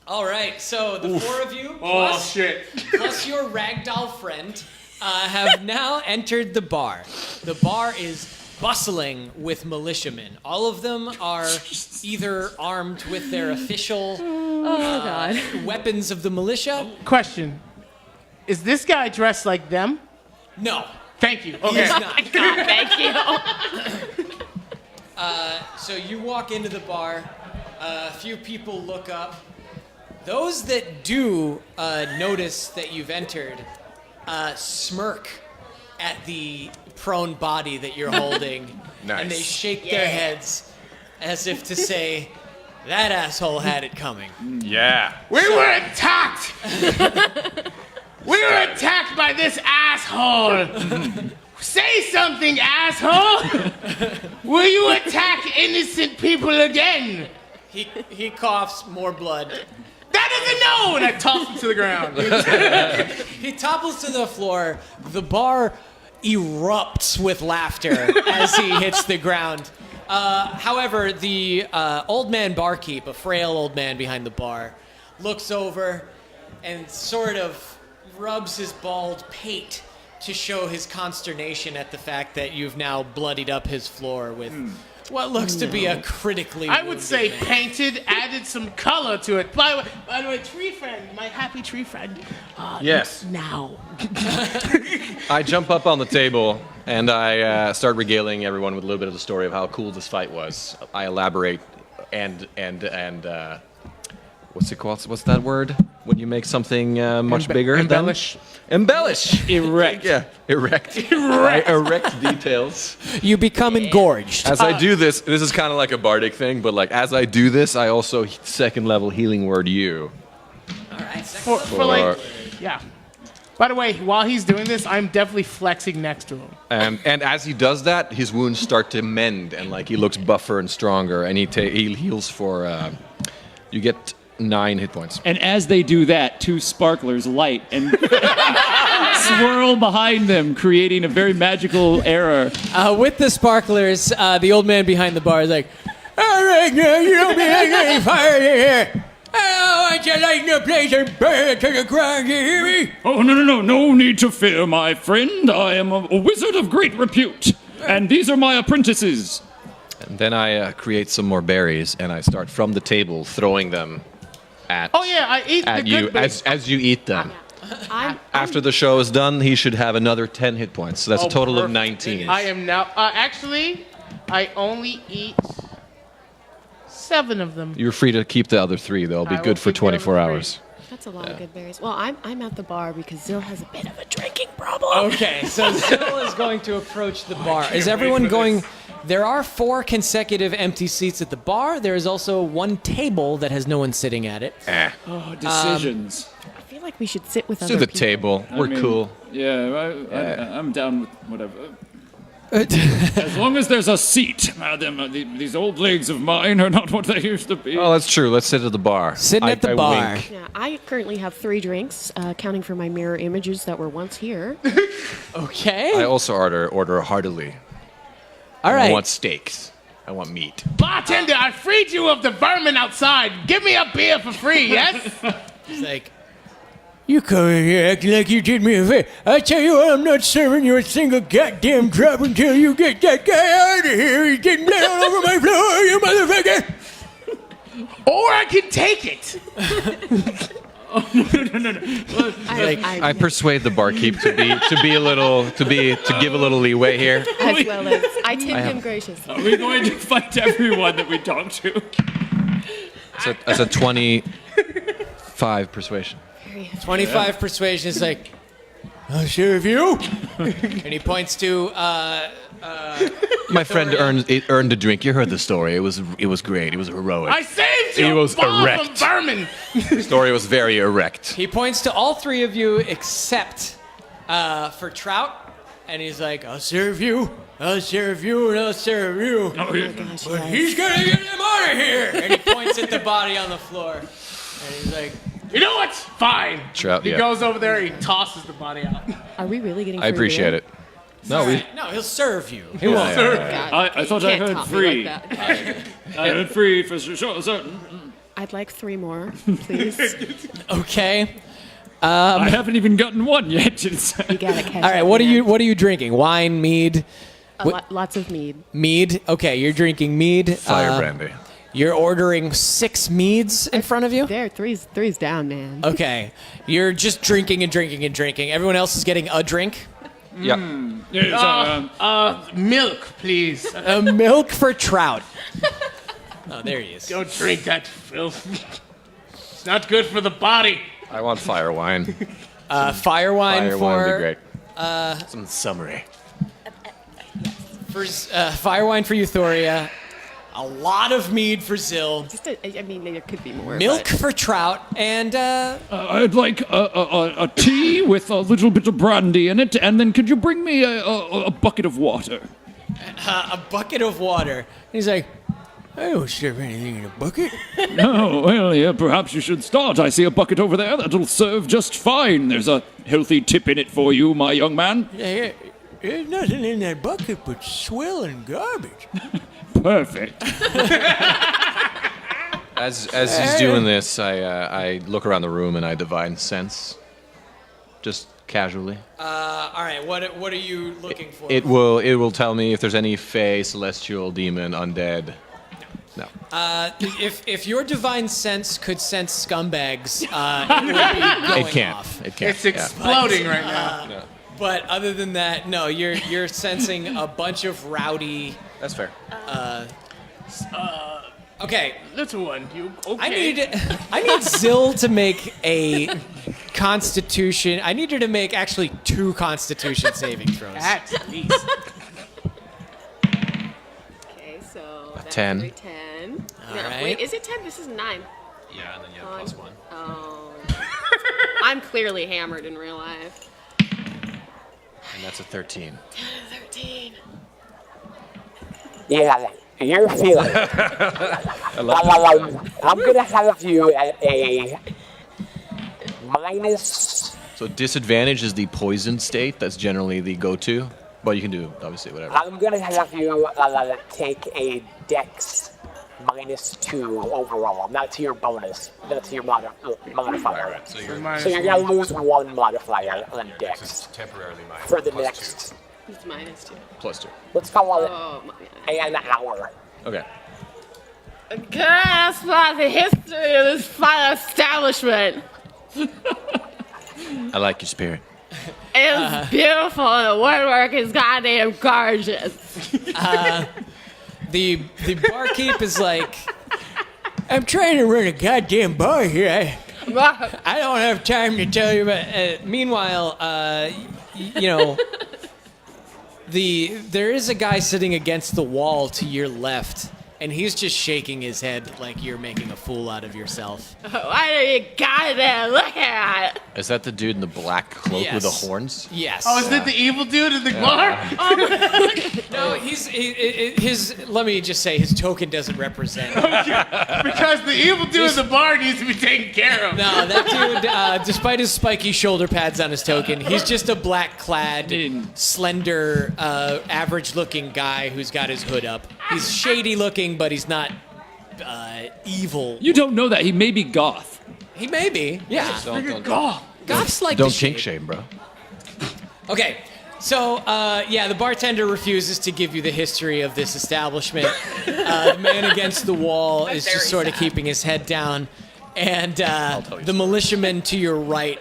All right, so the four of you Oh plus, shit. plus your ragdoll friend have now entered the bar. The bar is bustling with militiamen. All of them are either armed with their official Oh god. weapons of the militia. Question: is this guy dressed like them? No, Thank you. he Okay. is not. Thank you. So you walk into the bar. A few people look up. Those that do notice that you've entered smirk at the prone body that you're holding, and they Nice. shake their heads as if to say, "That asshole had it coming." Yeah. We were attacked. We were attacked by this asshole. Say something, asshole. Will you attack innocent people again? He coughs more blood. That is a no, and I toss him to the ground. He topples to the floor. The bar erupts with laughter as he hits the ground. However, the old man barkeep, a frail old man behind the bar, looks over and sort of rubs his bald pate to show his consternation at the fact that you've now bloodied up his floor with what looks to be a critically I would wounded say man. painted, added some color to it. By the way, tree friend, my happy tree friend. Yes. Now. I jump up on the table and I start regaling everyone with a little bit of the story of how cool this fight was. I elaborate and what's it called? What's that word? When you make something much bigger? Embellish. Embellish. Erect. Yeah, erect. I erect details. You become engorged. As I do this is kind of like a bardic thing, but like as I do this, I also second level healing word you. All right. For like, yeah. By the way, while he's doing this, I'm definitely flexing next to him. And as he does that, his wounds start to mend, and like he looks buffer and stronger, and he heals for. You get 9 hit points. And as they do that, 2 sparklers light and swirl behind them, creating a very magical era. With the sparklers, the old man behind the bar is like, all right, now you don't be any fire here. Oh, I just like the place and burn it to the ground, you hear me? Oh, no need to fear, my friend. I am a wizard of great repute, and these are my apprentices. And then I create some more berries, and I start from the table throwing them at. Oh yeah, I eat at the you good bits. as you eat them. I'm After the show is done, he should have another 10 hit points. So that's a total of perfect. 19. I am now. Actually, I only eat 7 of them. You're free to keep the other 3. They'll be I will good for keep the other 24 3. hours. That's a lot of good berries. Well, I'm at the bar because Zzil has a bit of a drinking problem. Okay, so Zzil is going to approach the bar. Is everyone going... There are 4 consecutive empty seats at the bar. There is also 1 table that has no one sitting at it. Oh, decisions. I feel like we should sit with Let's other do the people. table. We're cool. I'm down with whatever. As long as there's a seat, madam. These old legs of mine are not what they used to be. Oh, that's true. Let's sit at the bar. Sitting at the I bar. wink. Yeah, I currently have 3 drinks, counting for my mirror images that were once here. Okay. I also order heartily. All right. I want steaks. I want meat. Bartender, I freed you of the vermin outside. Give me a beer for free, yes? He's like, You come in here acting like you did me a favor. I tell you what, I'm not serving you a single goddamn drop until you get that guy out of here. He's getting blood all over my floor, you motherfucker. Or I can take it. I persuade the barkeep to give a little leeway here. As well as I tip him graciously. Are we going to fight everyone that we talk to? That's a 25 persuasion. 25 persuasion is like, I'll serve you. And he points to, My friend earned a drink. You heard the story. It was great. It was heroic. I saved you. He was ball erect. from vermin. The story was very erect. he points to all 3 of you except for Traut. And he's like, I'll serve you, I'll serve you, and I'll serve you. Oh, yeah. But he's gonna get him out of here. And he points at the body on the floor. And he's like, You know what? Fine. Trout, He yeah. goes over there. He tosses the body out. Are we really getting? I free appreciate beer? it. No, we. no, he'll serve you. He will serve. God, I you thought I can't heard taunt me free. like that. I heard free for sure, certain. I'd like 3 more, please. Okay. I haven't even gotten one yet. You gotta catch All right. up, What are man. you drinking? Wine, mead, Lots of mead. mead. Okay, you're drinking mead. Fire brandy. You're ordering 6 meads in front of you. There, three's down, man. Okay. You're just drinking and drinking and drinking. Everyone else is getting a drink. Yep. Yes, Milk, please. Milk for Traut. Oh, there he is. Don't drink that filth. It's not good for the body. I want fire wine. Fire wine Fire for wine would be great. Some summary. Fire wine for Uthoria. A lot of mead for Zzil. I mean, there could be more. Milk but- for Traut, and I'd like a tea with a little bit of brandy in it, and then could you bring me a bucket of water? a bucket of water. He's like, I don't serve anything in a bucket. Oh, well, yeah, perhaps you should start. I see a bucket over there. That'll serve just fine. There's a healthy tip in it for you, my young man. Yeah, there's nothing in that bucket but swill and garbage. Perfect. As he's doing this, I look around the room and I divine sense, just casually. All right, what are you looking for? It will tell me if there's any fae, celestial, demon, undead. No. If your divine sense could sense scumbags, it would be going It can't. off. It can't. It's exploding right now. Yeah. But other than that, no, you're sensing a bunch of rowdy. That's fair. Okay. That's one. You okay? I need Zzil to make a Constitution. I need her to make actually 2 Constitution saving throws. At least. Okay, so that's 10. every 10. All No, right. Wait, is it 10? This is 9. Yeah, and then you have +1. Oh. I'm clearly hammered in real life. And that's a 13. 13. Yeah, you're feeling it. I'm gonna have you at a minus. So disadvantage is the poison state. That's generally the go-to. But you can do, obviously, whatever. I'm gonna have you take a dex -2 overall, not to your bonus, not to your modifier. So you're So you're gonna lose 1 modifier on dex it's temporarily minus for the +2. next. It's -2. +2. Let's call it Oh, an hour. Okay. Can I ask about the history of this fine establishment? I like your spirit. It's beautiful and the woodwork is goddamn gorgeous. The barkeep is like, I'm trying to run a goddamn bar here. I don't have time to tell you, but meanwhile, there is a guy sitting against the wall to your left, and he's just shaking his head like you're making a fool out of yourself. Why do you goddamn look at it? Is that the dude in the black cloak with the Yes. horns? Yes. Oh, is that the evil dude in the bar? No, his. Let me just say, his token doesn't represent. Because the evil dude in the bar needs to be taken care of. No, that dude, despite his spiky shoulder pads on his token, he's just a black-clad, slender, average-looking guy who's got his hood up. He's shady-looking, but he's not evil. You don't know that. He may be goth. He may be, yeah. Don't Goths like don't to kink shade. shame, bro. Okay, so, the bartender refuses to give you the history of this establishment. The man against the wall is just sort of keeping his head down. And the militiamen to your right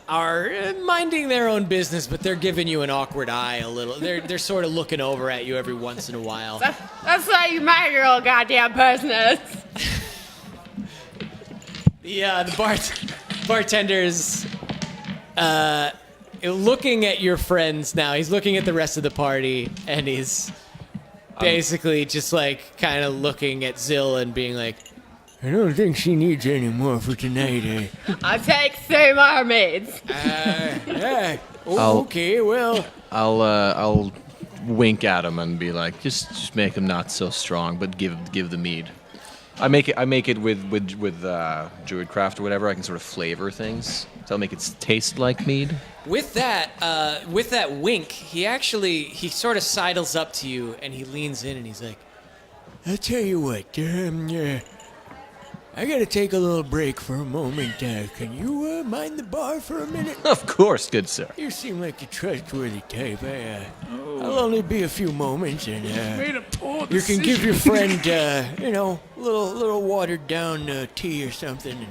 are minding their own business, but they're giving you an awkward eye a little. They're sort of looking over at you every once in a while. That's why you mind your own goddamn business. The bartender's looking at your friends now. He's looking at the rest of the party, and he's basically just like kind of looking at Zzil and being like, I don't think she needs any more for tonight. I'll take 3 mermaids. Okay, well. I'll wink at him and be like, just make him not so strong, but give the mead. I make it with Druidcraft or whatever. I can sort of flavor things, so I'll make it taste like mead. With that wink, he sort of sidles up to you and he leans in and he's like, I'll tell you what, I gotta take a little break for a moment. Can you mind the bar for a minute? Of course, good sir. You seem like a trustworthy type. I'll only be a few moments, and you can give your friend, little watered down tea or something,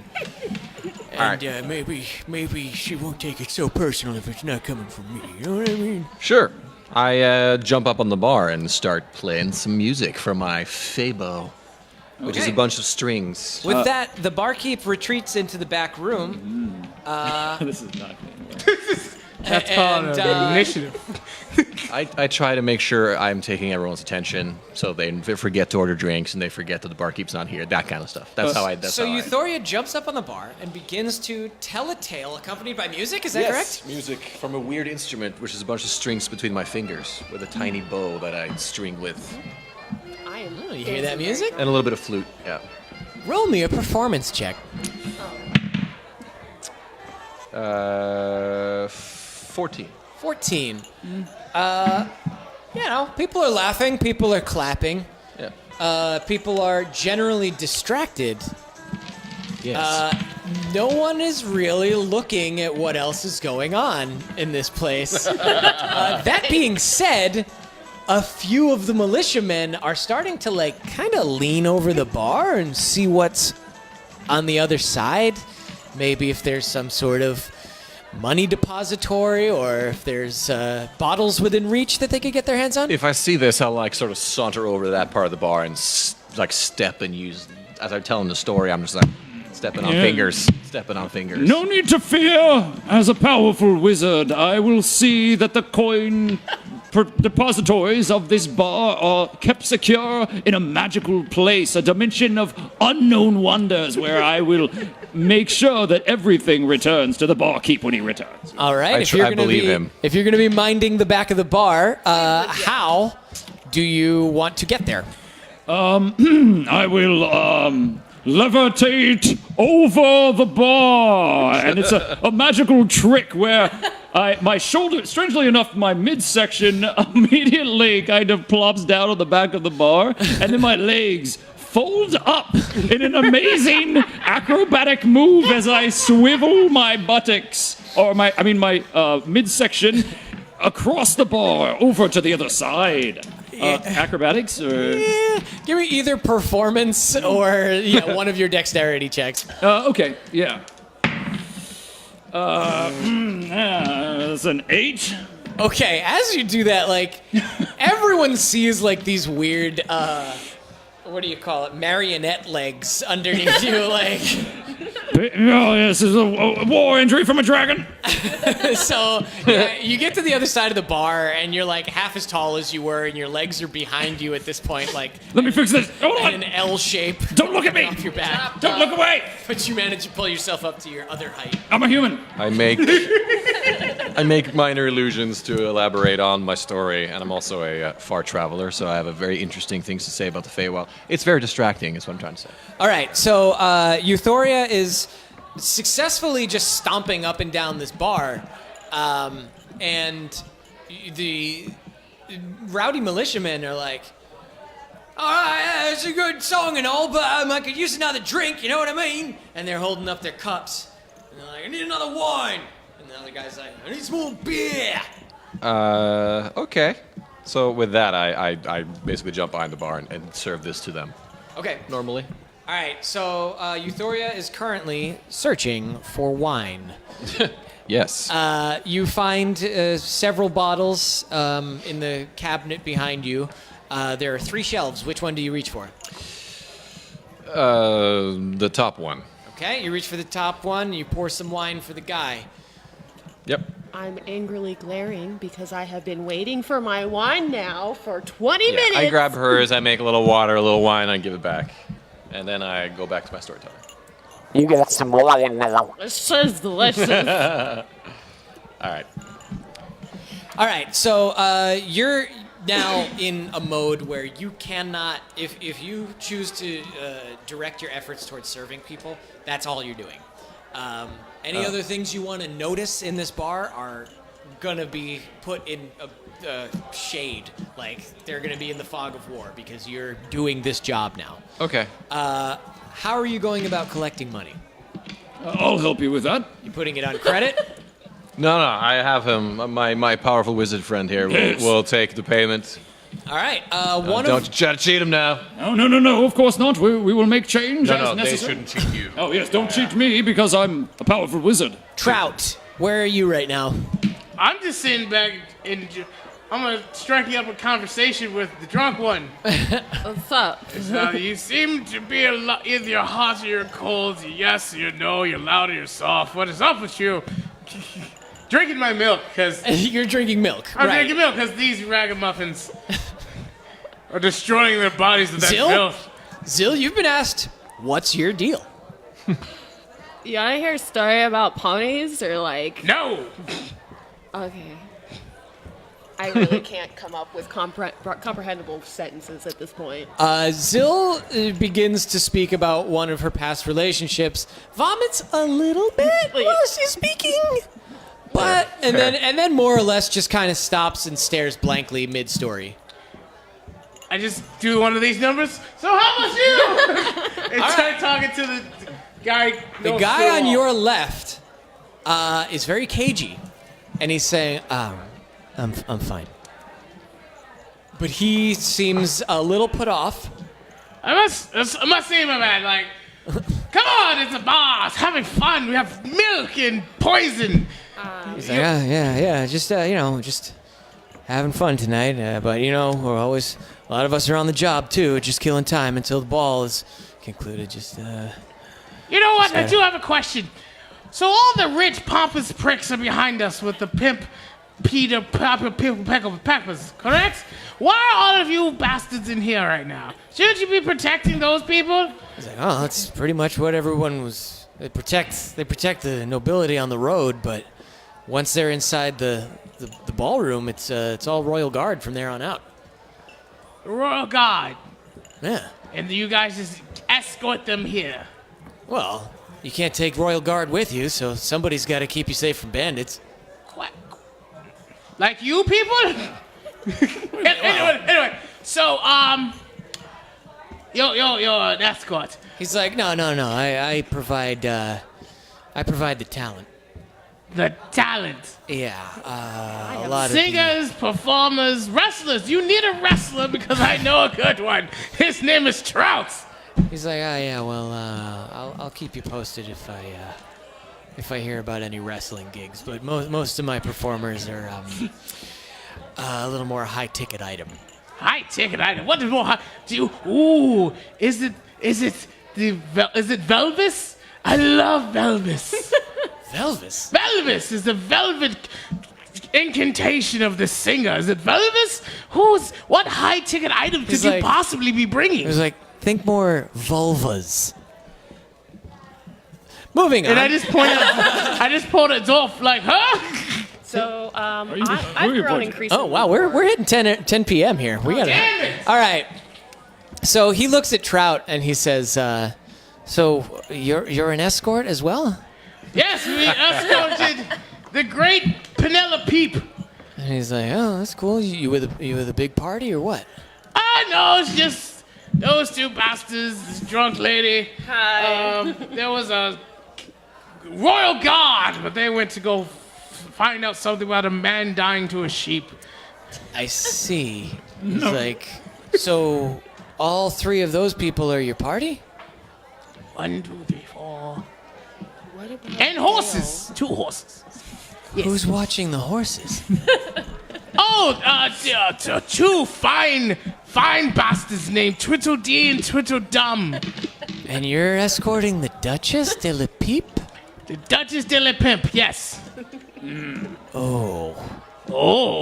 and maybe she won't take it so personal if it's not coming from me. You know what I mean? Sure. I jump up on the bar and start playing some music from my Fabo, which is a bunch of strings. With that, the barkeep retreats into the back room. This is not going well. That's called initiative. I try to make sure I'm taking everyone's attention, so they forget to order drinks and they forget that the barkeep's not here. That kind of stuff. That's how I. So Uthoria jumps up on the bar and begins to tell a tale accompanied by music. Is that correct? Music from a weird instrument, which is a bunch of strings between my fingers with a tiny bow that I string with, You hear that music? and a little bit of flute. Yeah. Roll me a performance check. 14. 14. People are laughing. People are clapping. Yeah. People are generally distracted. Yes. No one is really looking at what else is going on in this place. That being said, a few of the militiamen are starting to kind of lean over the bar and see what's on the other side. Maybe if there's some sort of money depository or if there's bottles within reach that they could get their hands on. If I see this, I'll sort of saunter over to that part of the bar and like step and use. As I'm telling the story, I'm just like stepping on fingers. No need to fear. As a powerful wizard, I will see that the coin depositories of this bar are kept secure in a magical place, a dimension of unknown wonders, where I will make sure that everything returns to the barkeep when he returns. All right. I believe him. If you're going to be minding the back of the bar, how do you want to get there? I will levitate over the bar, and it's a magical trick where my shoulder, strangely enough, my midsection immediately kind of plops down on the back of the bar, and then my legs fold up in an amazing acrobatic move as I swivel my buttocks, or my midsection across the bar over to the other side. Acrobatics, or give me either performance or one of your dexterity checks. Okay, yeah. That's an 8. Okay, as you do that, like everyone sees like these weird, what do you call it, marionette legs underneath you, like. Oh, yes, this is a war injury from a dragon. So you get to the other side of the bar, and you're like half as tall as you were, and your legs are behind you at this point, like. Let me fix this. Hold on. In an L shape. Don't look at me. Off your back. Don't look away. But you manage to pull yourself up to your other height. I'm a human. I make minor illusions to elaborate on my story, and I'm also a far traveler, so I have a very interesting things to say about the Feywild. It's very distracting, is what I'm trying to say. All right, so Uthoria is successfully just stomping up and down this bar, and the rowdy militiamen are like, all right, it's a good song and all, but I could use another drink, you know what I mean? And they're holding up their cups, and they're like, I need another wine. And the other guy's like, I need some more beer. Okay. So with that, I basically jump behind the bar and serve this to them. Okay. Normally. All right, so Uthoria is currently searching for wine. Yes. You find several bottles in the cabinet behind you. There are 3 shelves. Which one do you reach for? The top one. Okay, you reach for the top one. You pour some wine for the guy. Yep. I'm angrily glaring because I have been waiting for my wine now for 20 minutes. I grab hers, I make a little water, a little wine, I give it back. And then I go back to my storytelling. You get some wine now. This is delicious. All right. All right, so you're now in a mode where you cannot, if you choose to direct your efforts towards serving people, that's all you're doing. Any other things you want to notice in this bar are gonna be put in a shade, like they're gonna be in the fog of war because you're doing this job now. Okay. How are you going about collecting money? I'll help you with that. You putting it on credit? No, I have him. My powerful wizard friend here will take the payment. All right. Don't try to cheat him now. No, of course not. We will make change as No, they necessary. shouldn't cheat you. Oh, yes, don't cheat me because I'm a powerful wizard. Traut, where are you right now? I'm just sitting back and I'm gonna strike you up a conversation with the drunk one. What's up? You seem to be either you're hot or you're cold. You're yes or you're no. You're loud or you're soft. What is up with you? Drinking my milk, because You're drinking milk. I'm right. drinking milk because these ragamuffins are destroying their bodies with that Zzil? filth. Zzil, you've been asked, what's your deal? You want to hear a story about ponies or like? No. Okay. I really can't come up with comprehensible sentences at this point. Zzil begins to speak about one of her past relationships, vomits a little bit while she's speaking, but and then more or less just kind of stops and stares blankly mid-story. I just do one of these numbers. So how was you? And start talking to the guy. The guy on your left is very cagey, and he's saying, I'm fine. But he seems a little put off. I must say, my man, like, come on, it's a bar, it's having fun. We have milk and poison. He's like, yeah, just just having fun tonight. But we're always A lot of us are on the job, too, just killing time until the ball is concluded. You know what? I do have a question. So all the rich, pompous pricks are behind us with the pimp Peter Peppers, correct? Why are all of you bastards in here right now? Shouldn't you be protecting those people? He's like, oh, that's pretty much what everyone was. They protect the nobility on the road, but once they're inside the ballroom, it's all Royal Guard from there on out. Royal Guard. Yeah. And you guys just escort them here. Well, you can't take Royal Guard with you, so somebody's got to keep you safe from bandits. What? Like you people? anyway, so, you're an escort. He's like, no. I provide the talent. The talent. Yeah, a lot of singers, performers, wrestlers. You need a wrestler because I know a good one. His name is Traut. He's like, oh yeah, well, I'll keep you posted if I hear about any wrestling gigs. But most of my performers are a little more high ticket item. High ticket item. What is more high? Ooh, is it Velvis? I love Velvis. Velvis? Velvis is the velvet incantation of the singer. Is it Velvis? What high ticket item could you possibly be bringing? He was like, think more vulvas. Moving on. And I just pulled it off like, huh? So I've grown increasingly. Oh wow, we're hitting 10 p.m. here. We gotta. Damn it! All right. So he looks at Traut and he says, "So you're an escort as well?" Yes, we escorted the great Penelope. And he's like, "Oh, that's cool. You with a big party or what?" No, it's just those two bastards, this drunk lady. Hi. There was a royal guard, but they went to go find out something about a man dying to a sheep. I see. He's like, so all three of those people are your party? 1, 2, 3, 4. And horses. 2 horses. Yes. Who's watching the horses? Two fine bastards named Twiddledee and Twiddledum. And you're escorting the Duchess de la Peep? The Duchess de la Pimp, yes. Oh.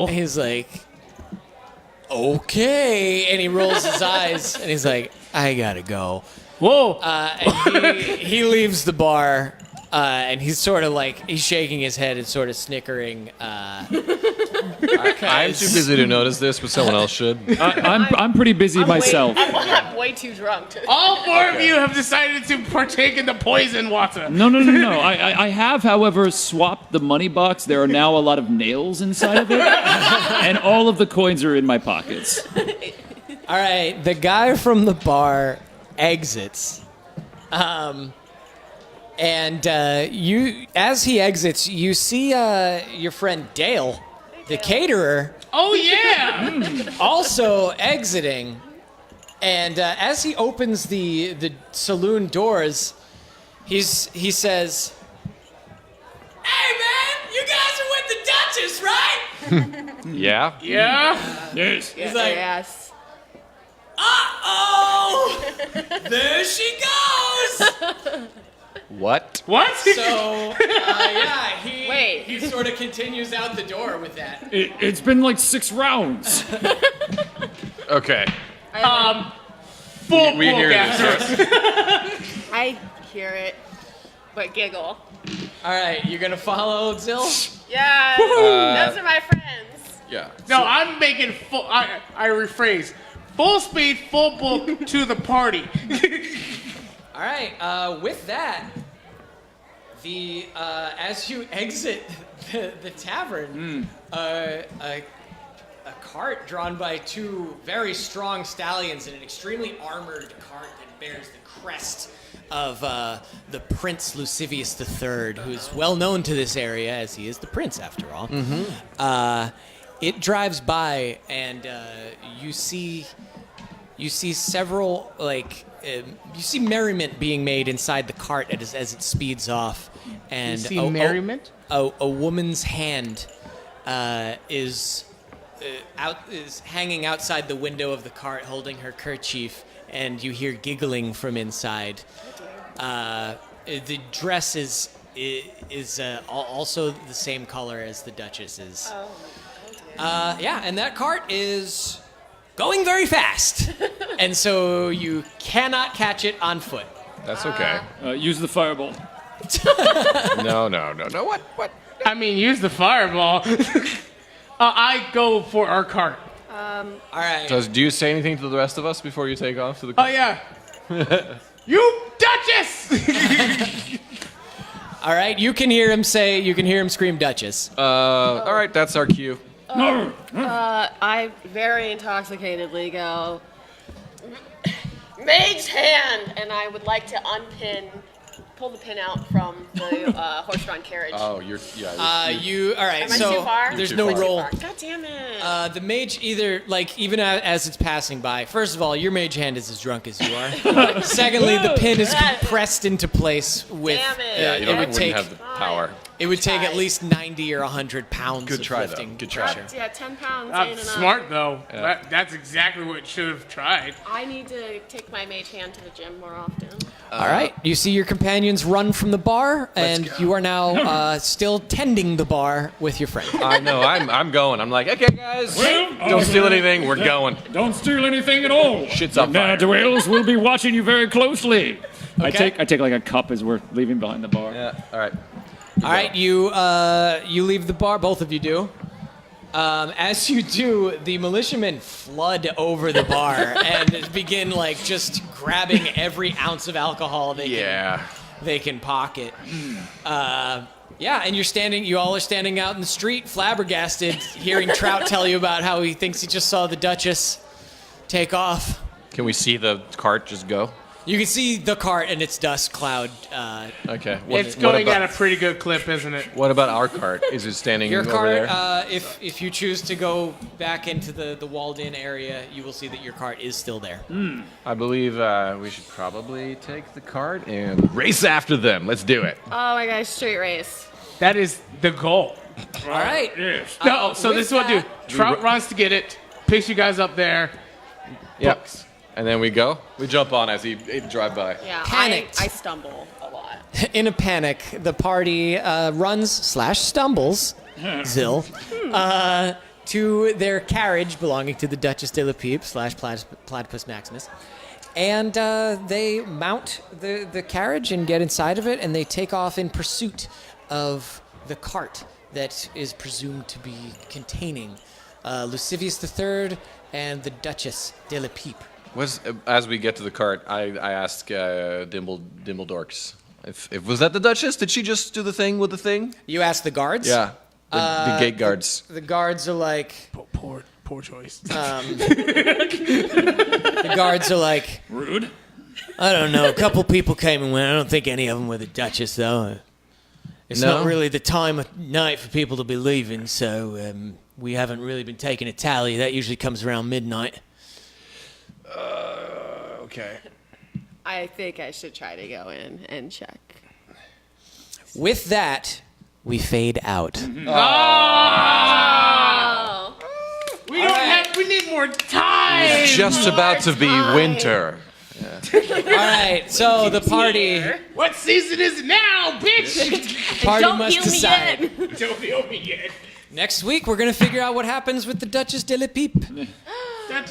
He's like, okay. And he rolls his eyes and he's like, I gotta go. Whoa. And he leaves the bar. And he's sort of like, he's shaking his head and sort of snickering. I'm too busy to notice this, but someone else should. I'm pretty busy myself. I'm way too drunk. All 4 of you have decided to partake in the poison water. No. I have, however, swapped the money box. There are now a lot of nails inside of it, and all of the coins are in my pockets. All right, the guy from the bar exits. And as he exits, you see your friend Dale, the caterer. Oh, yeah! Also exiting. And as he opens the saloon doors, he says, "Hey, man, you guys are with the Duchess, right?" Yeah? Yeah? Yes. He's like, Yes. "Uh-oh! There she goes!" What? So, Wait. he sort of continues out the door with that. It's been like 6 rounds. Okay. Full We hear this. I hear it, but giggle. All right, you're going to follow Zzil? Yeah, those are my friends. Yeah. No, I'm making full. I rephrase. Full speed, full book to the party. All right, with that, as you exit the tavern, a cart drawn by 2 very strong stallions in an extremely armored cart that bears the crest of the Prince Lucivius III, who is well known to this area as he is the prince, after all. It drives by, and you see several you see merriment being made inside the cart as it speeds off, and You see merriment? A woman's hand is is hanging outside the window of the cart, holding her kerchief, and you hear giggling from inside. The dress is also the same color as the Duchess's. Yeah, and that cart is going very fast, and so you cannot catch it on foot. That's okay. Use the fireball. No. What? I mean, use the fireball. I go for our cart. All right. Do you say anything to the rest of us before you take off to the Oh, yeah. You Duchess! All right. You can hear him scream Duchess. All right, that's our cue. I very intoxicatedly go, Mage's hand! And I would like to pull the pin out from the horse-drawn carriage. Oh, All right, Am I so too far? there's Too no far. roll. God damn it. The mage even as it's passing by, first of all, your mage hand is as drunk as you are. Secondly, the pin is compressed into place with, Damn it. Yeah, you it would take have the power. It would take at least 90 or 100 pounds Good of try, though. lifting. Good try. pressure. Yeah, 10 pounds in and Smart, though. That's exactly what it should have tried. up. I need to take my mage hand to the gym more often. All right. You see your companions run from the bar, and you are now still tending the bar with your friend. I know. I'm going. I'm like, okay, guys, don't steal anything. We're going. Don't steal anything at all. Shit's on fire. Duels will be watching you very closely. Okay. I take like a cup as we're leaving behind the bar. Yeah. All right. All right. You leave the bar. Both of you do. As you do, the militiamen flood over the bar and begin just grabbing every ounce of alcohol they can pocket. Yeah, and you all are standing out in the street, flabbergasted, hearing Traut tell you about how he thinks he just saw the Duchess take off. Can we see the cart just go? You can see the cart and its dust cloud. Okay. It's going at a pretty good clip, isn't it? What about our cart? Is it standing Your over cart, there? if you choose to go back into the walled-in area, you will see that your cart is still there. I believe we should probably take the cart and race after them. Let's do it. Oh my gosh, straight race. That is the goal. All right. Yes. No, so with this is what I do. Trout runs to get it, picks you guys up there. Yep. Books. And then we go. We jump on as he drive by. Yeah, Panicked. I stumble a lot. In a panic, the party runs/stumbles, Zzil, to their carriage belonging to the Duchess de la Pipe/Platypus Maximus. And they mount the carriage and get inside of it, and they take off in pursuit of the cart that is presumed to be containing Lucivius III and the Duchess de la Pipe. As we get to the cart, I ask Dimble Dorks, if was that the Duchess? Did she just do the thing with the thing? You ask the guards? Yeah, the gate guards. The guards are like... Poor choice. The guards are like... Rude. I don't know. A couple people came and went. I don't think any of them were the Duchess, though. It's No? not really the time of night for people to be leaving, so we haven't really been taking a tally. That usually comes around midnight. Okay. I think I should try to go in and check. With that, we fade out. Oh. We need more time. It's just about to be winter. All right, so the party What season is it now, bitch? Don't must heal me decide. yet. Don't feel me yet. Next week, we're going to figure out what happens with the Duchess de la Pipe.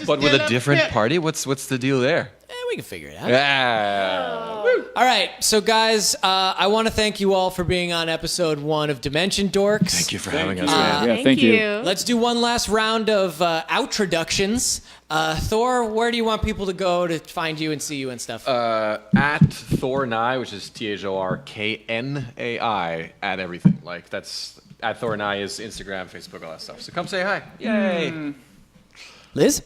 But with a different party? What's the deal there? We can figure it out. Yeah. All right, so guys, I want to thank you all for being on episode 1 of Dimension Dorks. Thank you for having us, man. Yeah, thank you. Let's do one last round of outroductions. Thor, where do you want people to go to find you and see you and stuff? At Thor Knai, which is THORKNAI, at everything. Like that's at Thor Knai is Instagram, Facebook, all that stuff. So come say hi. Yay. Liz?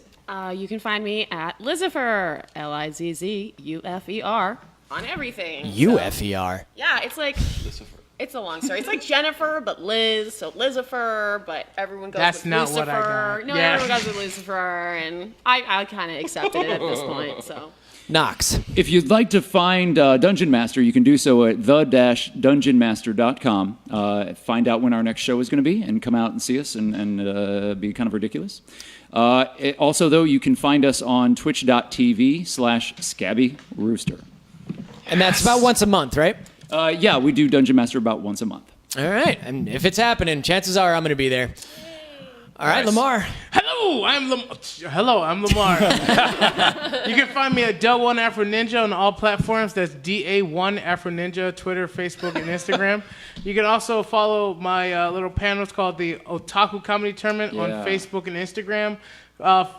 You can find me at Lizzufer, Lizzuffer, on everything. UFER. Yeah, it's like It's a long story. It's like Jennifer, but Liz. So Lizzufer, but everyone goes That's with not Lucifer. what I got. No, Yeah. everyone goes with Lucifer, and I kind of accepted it at this point. So. Nox. If you'd like to find Dungeon Master, you can do so at the-dungeonmaster.com. Find out when our next show is going to be and come out and see us and be kind of ridiculous. Also, though, you can find us on twitch.tv/scabbyrooster. And that's about once a month, right? Yeah, we do Dungeon Master about once a month. All right. And if it's happening, chances are I'm going to be there. All right, Lemar. Hello, I'm Lemar. You can find me at Del1 Afro Ninja on all platforms. That's DA1 Afro Ninja, Twitter, Facebook, and Instagram. You can also follow my little panels called the Otaku Comedy Tournament on Facebook and Instagram.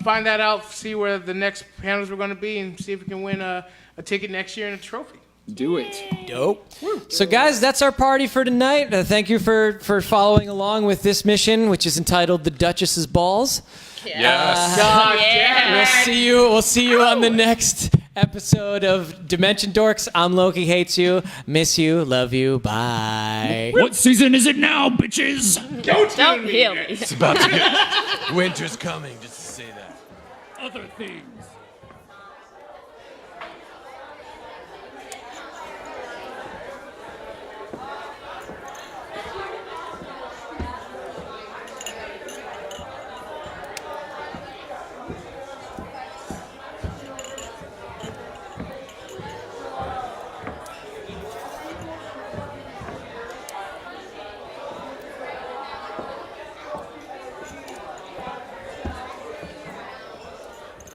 Find that out, see where the next panels are going to be, and see if we can win a ticket next year and a trophy. Do it. Dope. So, guys, that's our party for tonight. Thank you for following along with this mission, which is entitled "The Duchess's Balls." Yes. We'll see you on the next episode of Dimension Dorks. I'm Loki. Hates you. Miss you. Love you. Bye. What season is it now, bitches? Don't heal me. It's about to get. Winter's coming, just to say that. Other things.